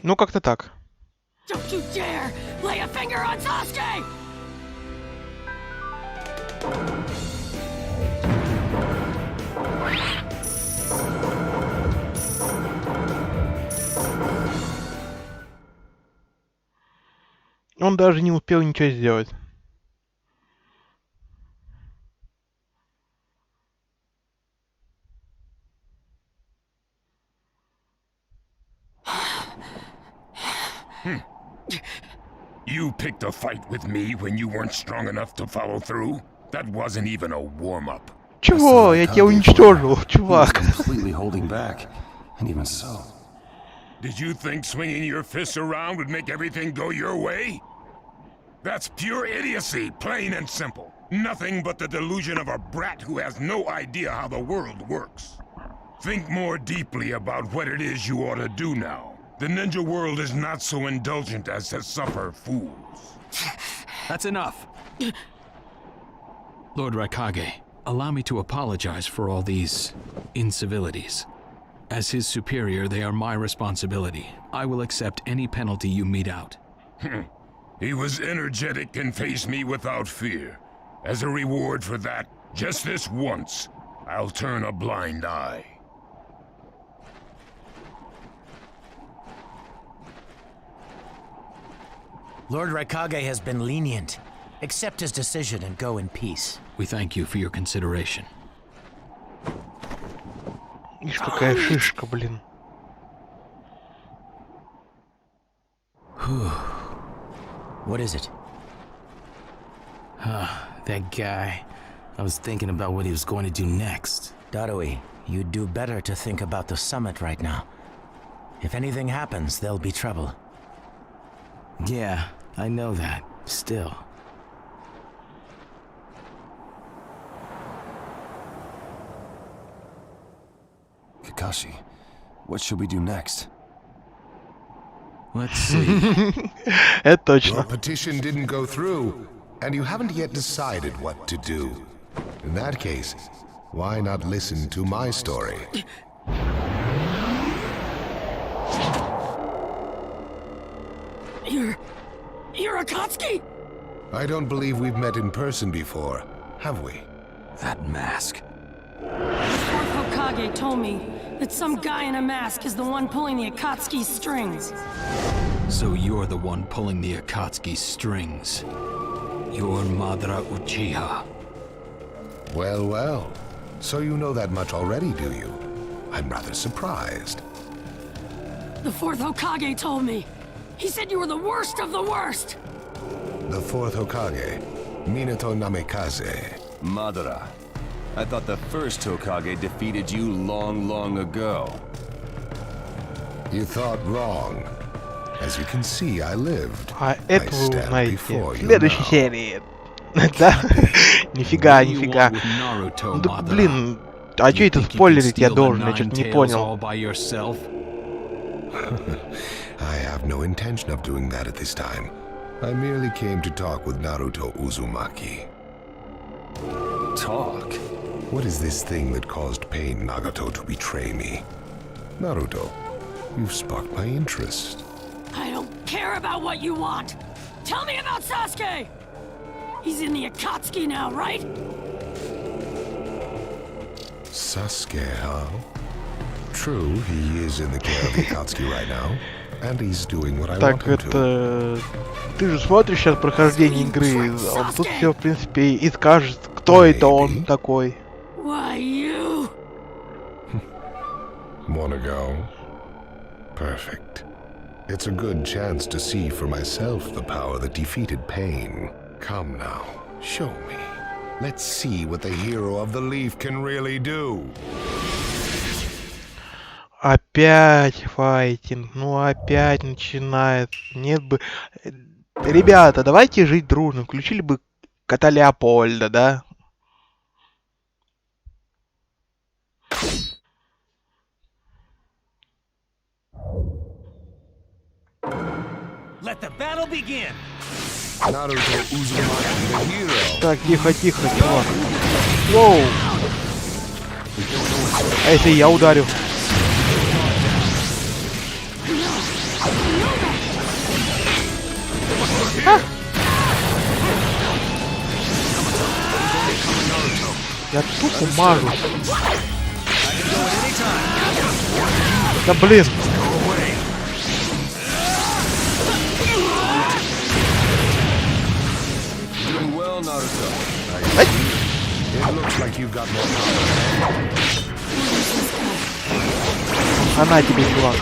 Ну, как-то так. Don't you dare lay a finger on Sasuke! Он даже не успел ничего сделать. You picked a fight with me when you weren't strong enough to follow through? That wasn't even a warm-up. Чего? Я тебя уничтожил, чувак. Completely holding back, and even so. Did you think swinging your fists around would make everything go your way? That's pure idiocy, plain and simple. Nothing but the delusion of a brat who has no idea how the world works. Think more deeply about what it is you ought to do now. The ninja world is not so indulgent as to suffer fools. That's enough. Lord Raikage, allow me to apologize for all these incivilities. As his superior, they are my responsibility. I will accept any penalty you mete out. He was energetic and faced me without fear. As a reward for that, just this once, I'll turn a blind eye. Lord Raikage has been lenient. Accept his decision and go in peace. We thank you for your consideration. Ишь, какая шишка, блин. What is it? That guy. I was thinking about what he was going to do next. Darui, you'd do better to think about the summit right now. If anything happens, there'll be trouble. Yeah, I know that. Still. Kakashi, what should we do next? Let's see. Это точно. Your petition didn't go through, and you haven't yet decided what to do. In that case, why not listen to my story? You're Akatsuki? I don't believe we've met in person before, have we? That mask. The fourth Hokage told me that some guy in a mask is the one pulling the Akatsuki's strings. So you're the one pulling the Akatsuki's strings. You're Madara Uchiha. Well, well. So you know that much already, do you? I'm rather surprised. The fourth Hokage told me. He said you were the worst of the worst. The fourth Hokage, Minato Namikaze. Madara. I thought the first Hokage defeated you long, long ago. You thought wrong. As you can see, I lived. А это вы узнаете в следующей серии. Да? Нифига, нифига. Да блин, а чё это спойлерить я должен? Я что-то не понял. I have no intention of doing that at this time. I merely came to talk with Naruto Uzumaki. Talk? What is this thing that caused pain Nagato to betray me? Naruto, you've sparked my interest. I don't care about what you want. Tell me about Sasuke! He's in the Akatsuki now, right? Sasuke, huh? True, he is in the care of the Akatsuki right now, and he's doing what I want him to. Так, ты же смотришь сейчас прохождение игры, он тут все, в принципе, и скажет, кто это он такой. Why you? Wanna go? Perfect. It's a good chance to see for myself the power that defeated pain. Come now, show me. Let's see what the hero of the leaf can really do. Опять файтинг, ну опять начинает. Нет бы... Ребята, давайте жить дружно. Включили бы кота Леопольда, да? Let the battle begin. Так, тихо, тихо, чувак. Воу. А если я ударю? А? Я тупо мажу. Да блин. Она тебе, чувак.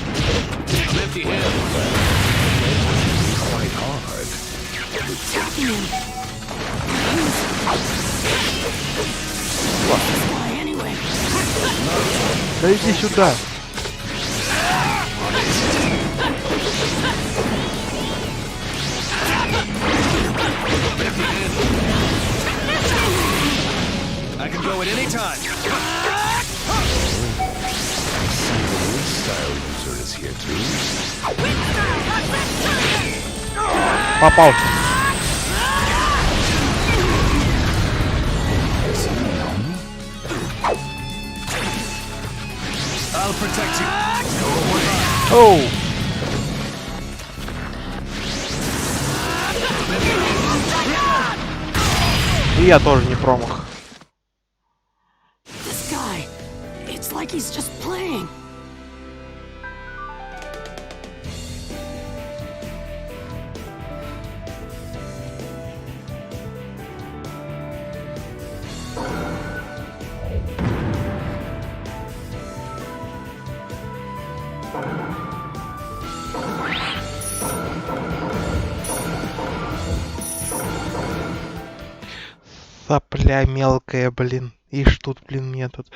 Да иди сюда. I can go at any time. Попал. I'll protect you. Оу. И я тоже не промах. This guy, it's like he's just playing. Сопля мелкая, блин. Ишь тут, блин, мне тут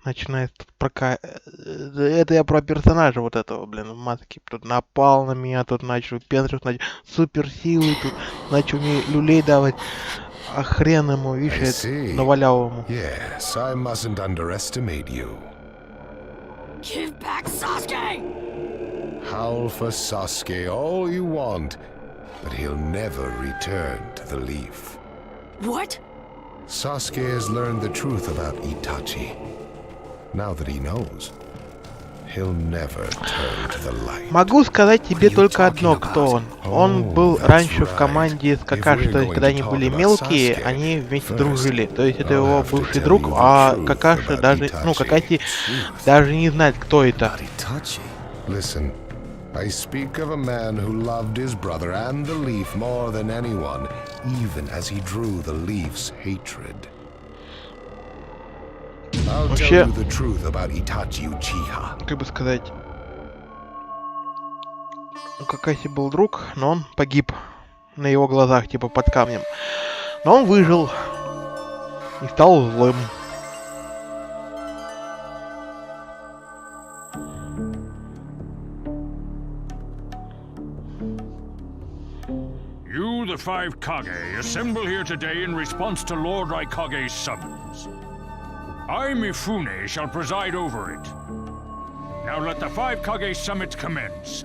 начинает тут Это я про персонажа вот этого, блин, в маске. Тут напал на меня, тут начал пендрить, суперсилы, тут начал мне люлей давать. А хрен ему, видишь, навалял ему. Yes, I mustn't underestimate you. Give back Sasuke! Howl for Sasuke all you want, but he'll never return to the leaf. What? Sasuke has learned the truth about Itachi. Now that he knows, he'll never turn to the light. Могу сказать тебе только одно, кто он. Он был раньше в команде с Какаши, то есть когда они были мелкие, они вместе дружили. То есть это его бывший друг, а Какаши даже, Какаши даже не знает, кто это. Listen, I speak of a man who loved his brother and the leaf more than anyone, even as he drew the leaf's hatred. I'll tell you the truth about Itachi Uchiha. Как бы сказать, у Какаси был друг, но он погиб на его глазах, типа под камнем. Но он выжил и стал злым. You, the five Kage, assemble here today in response to Lord Raikage's summons. I, Mifune, shall preside over it. Now let the five Kage summit commence.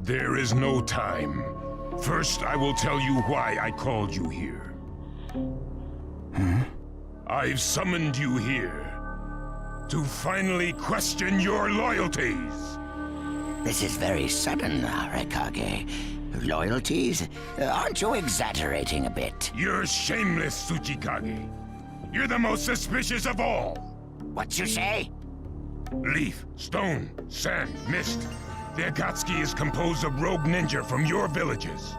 There is no time. First, I will tell you why I called you here. I've summoned you here to finally question your loyalties. This is very sudden, Arakage. Loyalties? Aren't you exaggerating a bit? You're shameless, Tsuchikage. You're the most suspicious of all. What you say? Leaf, stone, sand, mist. The Akatsuki is composed of rogue ninja from your villages.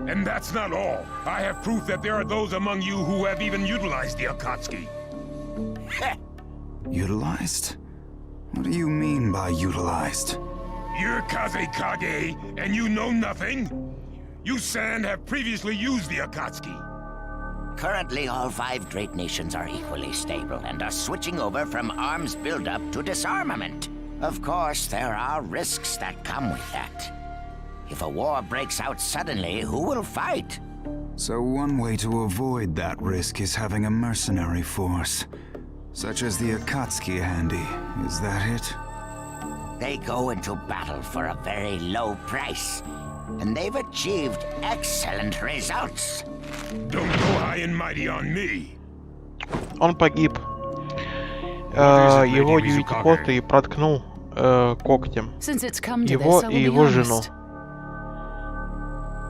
And that's not all. I have proof that there are those among you who have even utilized the Akatsuki. Utilized? What do you mean by utilized? You're Kazekage, and you know nothing? You San have previously used the Akatsuki. Currently, all 5 great nations are equally stable and are switching over from arms buildup to disarmament. Of course, there are risks that come with that. If a war breaks out suddenly, who will fight? So one way to avoid that risk is having a mercenary force, such as the Akatsuki handy. Is that it? They go into battle for a very low price, and they've achieved excellent results. Don't go high and mighty on me. Он погиб. Его девятихвостый проткнул когтем его и его жену.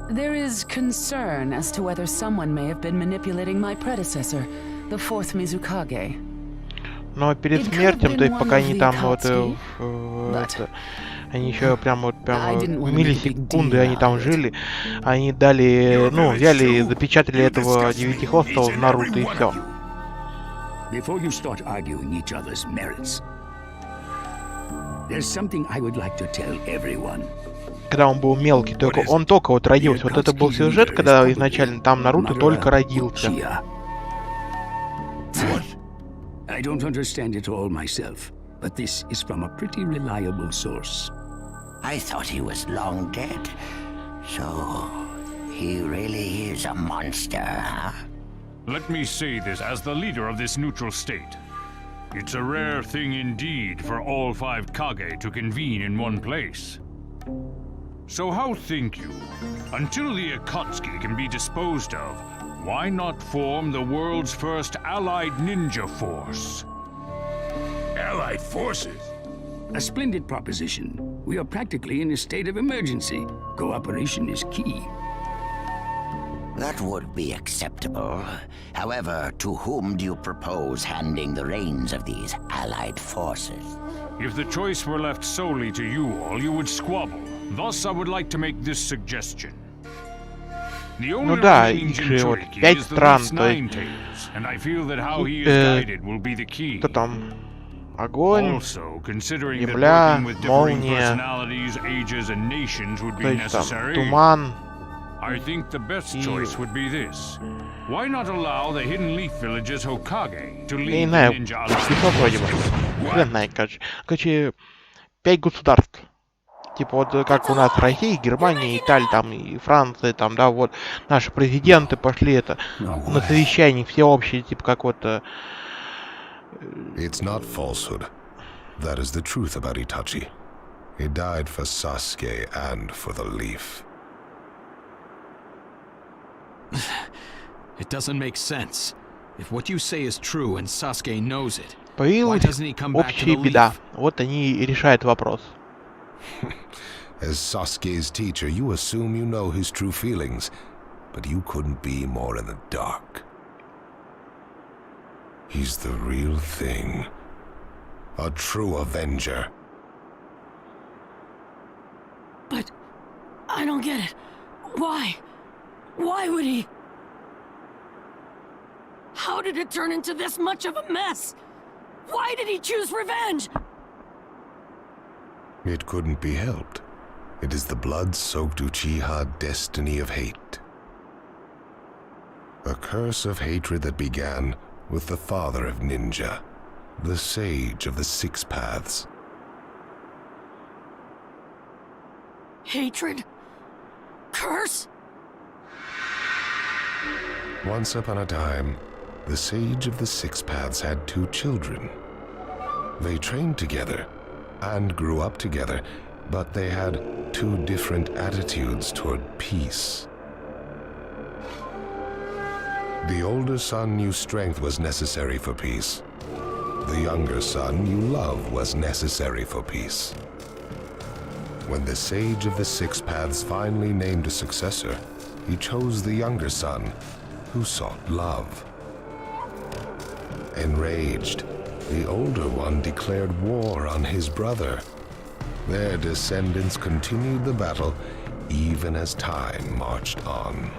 There is concern as to whether someone may have been manipulating my predecessor, the 4th Mizukage. Но перед смертью, то есть пока они там вот они еще прям миллисекунды они там жили, они дали, ну, взяли, запечатали этого девятихвостого в Наруто и все. Before you start arguing each other's merits, there's something I would like to tell everyone. Когда он был мелкий, он только вот родился. Вот это был сюжет, когда изначально там Наруто только родился. I don't understand it all myself, but this is from a pretty reliable source. I thought he was long dead. So, he really is a monster, huh? Let me say this as the leader of this neutral state. It's a rare thing indeed for all 5 Kage to convene in one place. So how think you? Until the Akatsuki can be disposed of, why not form the world's first allied ninja force? Allied forces? A splendid proposition. We are practically in a state of emergency. Cooperation is key. That would be acceptable. However, to whom do you propose handing the reins of these allied forces? If the choice were left solely to you all, you would squabble. Thus, I would like to make this suggestion. The owner of the ancient Joiki is the Leaf's 9 tails, and I feel that how he is guided will be the key. Огонь, Also, considering that земля, working with differing молния, personalities, ages, and nations would то be есть там necessary, туман. I think the best choice would be this. Why not allow the Hidden Leaf Village's Hokage to Я не lead the знаю, ninja пятьсот вроде бы. Хрен знает, короче, 5 государств. Типа вот как у нас Россия, Германия, Италия, там и Франция, там, да, вот наши президенты пошли это на совещание всеобщее, типа как вот. It's not falsehood. That is the truth about Itachi. He died for Sasuke and for the Leaf. It doesn't make sense. If what you say is true and Sasuke knows it, why Появилась doesn't he come back to the общая беда. Leaf? Вот они и решают вопрос. As Sasuke's teacher, you assume you know his true feelings, but you couldn't be more in the dark. He's the real thing. A true avenger. But I don't get it. Why? Why would he? How did it turn into this much of a mess? Why did he choose revenge? It couldn't be helped. It is the blood-soaked Uchiha destiny of hate. A curse of hatred that began with the father of ninja, the sage of the 6 paths. Hatred? Curse? Once upon a time, the sage of the 6 paths had 2 children. They trained together and grew up together, but they had 2 different attitudes toward peace. The older son knew strength was necessary for peace. The younger son knew love was necessary for peace. When the Sage of the Six Paths finally named a successor, he chose the younger son, who sought love. Enraged, the older one declared war on his brother. Their descendants continued the battle even as time marched on.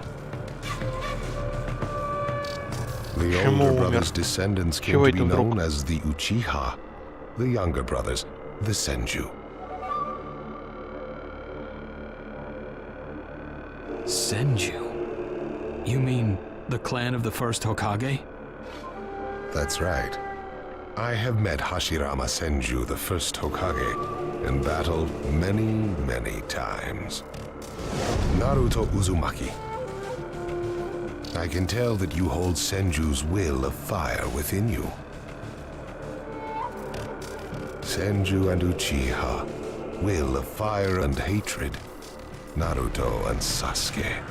The older brother's descendants came to be known as the Uchiha, the younger brothers, the Senju. Senju? You mean the clan of the first Hokage? That's right. I have met Hashirama Senju, the first Hokage, and battled many, many times. Naruto Uzumaki. I can tell that you hold Senju's will of fire within you. Senju and Uchiha, will of fire and hatred. Naruto and Sasuke.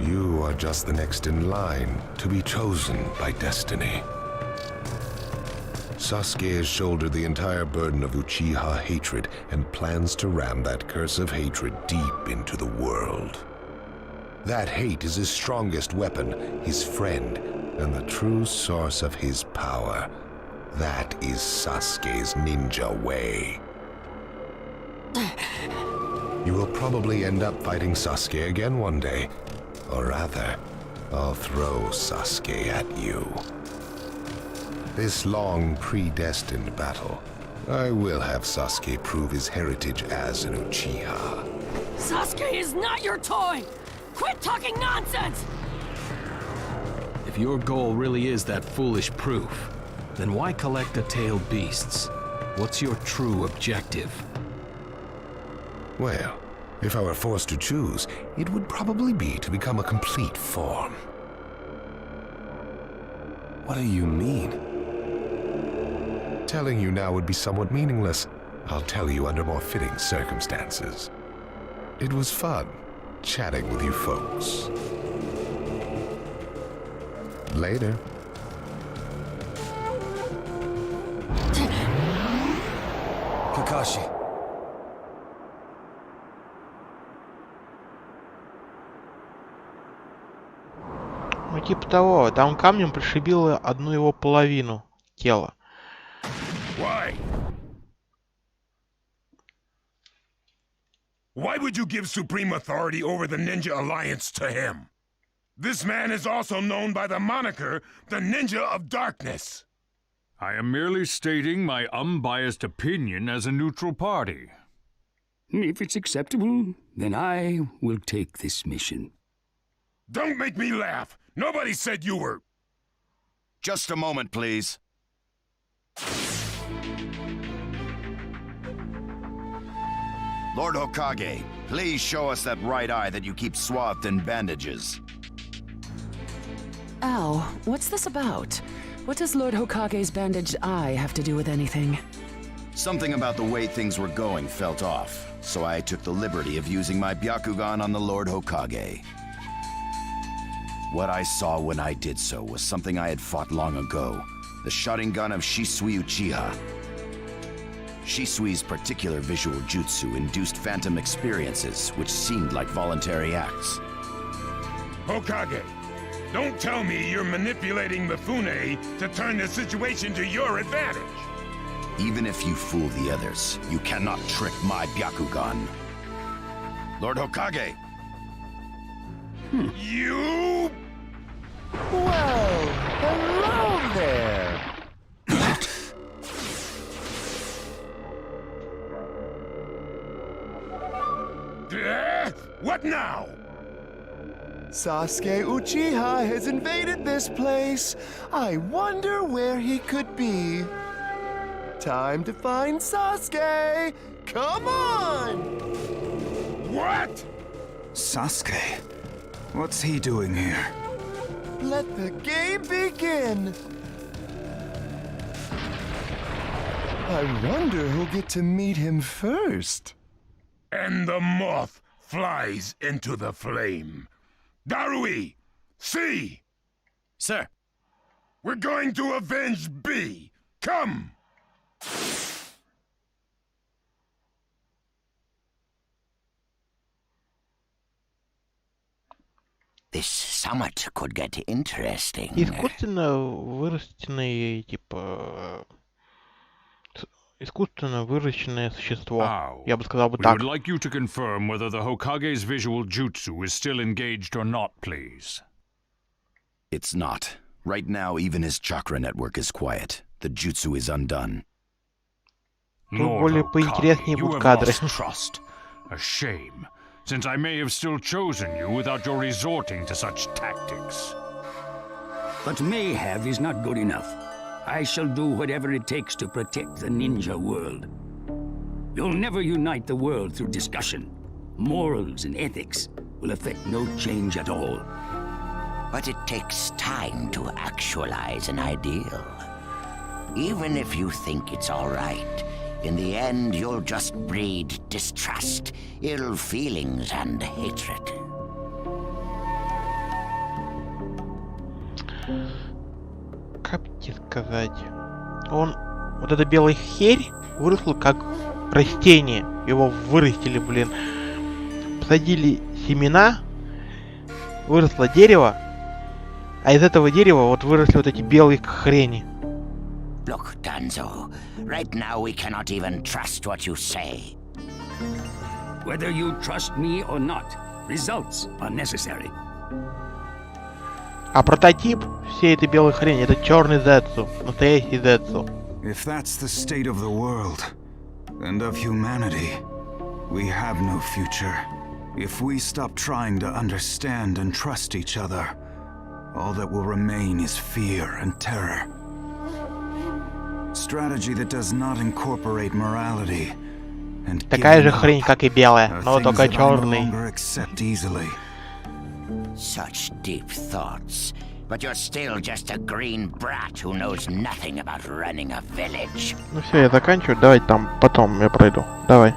You are just the next in line to be chosen by destiny. Sasuke has shouldered the entire burden of Uchiha hatred and plans to ram that curse of hatred deep into the world. That hate is his strongest weapon, his friend, and the true source of his power. That is Sasuke's ninja way. You will probably end up fighting Sasuke again one day. Or rather, I'll throw Sasuke at you. This long, predestined battle, I will have Sasuke prove his heritage as an Uchiha. Sasuke is not your toy! Quit talking nonsense! If your goal really is that foolish proof, then why collect the tailed beasts? What's your true objective? Well, if I were forced to choose, it would probably be to become a complete form. What do you mean? Telling you now would be somewhat meaningless. I'll tell you under more fitting circumstances. It was fun chatting with you folks. Later. Kakashi. Ну, типа того, там камнем пришибило одну его половину тела. Why? Why would you give supreme authority over the Ninja Alliance to him? This man is also known by the moniker, the Ninja of Darkness. I am merely stating my unbiased opinion as a neutral party. If it's acceptable, then I will take this mission. Don't make me laugh! Nobody said you were... Just a moment, please. Lord Hokage, please show us that right eye that you keep swathed in bandages. Ow, what's this about? What does Lord Hokage's bandaged eye have to do with anything? Something about the way things were going felt off, so I took the liberty of using my Byakugan on the Lord Hokage. What I saw when I did so was something I had fought long ago, the Sharingan of Shisui Uchiha. Shisui's particular visual jutsu induced phantom experiences, which seemed like voluntary acts. Hokage, don't tell me you're manipulating Mifune to turn the situation to your advantage. Even if you fool the others, you cannot trick my Byakugan. Lord Hokage! You... Well, hello there! What now? Sasuke Uchiha has invaded this place. I wonder where he could be. Time to find Sasuke! Come on! What? Sasuke? What's he doing here? Let the game begin! I wonder who'll get to meet him first. And the moth flies into the flame. Darui, C! Sir! We're going to avenge B! Come! This summit could get interesting. Искусственно выращенные, типа... Искусственно выращенное существо. Я бы сказал бы We так. would like you to confirm whether the Hokage's visual jutsu is still engaged or not, please. It's not. Right now, even his chakra network is quiet. The jutsu is undone. Тут более поинтереснее будут кадры. Trust. A shame, since I may have still chosen you without your resorting to such tactics. But may have is not good enough. I shall do whatever it takes to protect the ninja world. You'll never unite the world through discussion. Morals and ethics will affect no change at all. But it takes time to actualize an ideal. Even if you think it's all right, in the end you'll just breed distrust, ill feelings, and hatred. Как тебе сказать? Вот эта белая херь выросла как растение. Его вырастили, блин. Посадили семена, выросло дерево, а из этого дерева вот выросли вот эти белые хрени. Look, Danzo, right now we cannot even trust what you say. Whether you trust me or not, results are necessary. А прототип всей этой белой хрени — это черный Зетсу, настоящий Зетсу. If that's the state of the world, and of humanity, we have no future. If we stop trying to understand and trust each other, all that will remain is fear and terror. Strategy that does not incorporate morality and такая же хрень, как и белая, но только черный. Such deep thoughts, but you're still just a green brat who knows nothing about running a village. Ну все, я заканчиваю. Давайте там потом я пройду. Давай.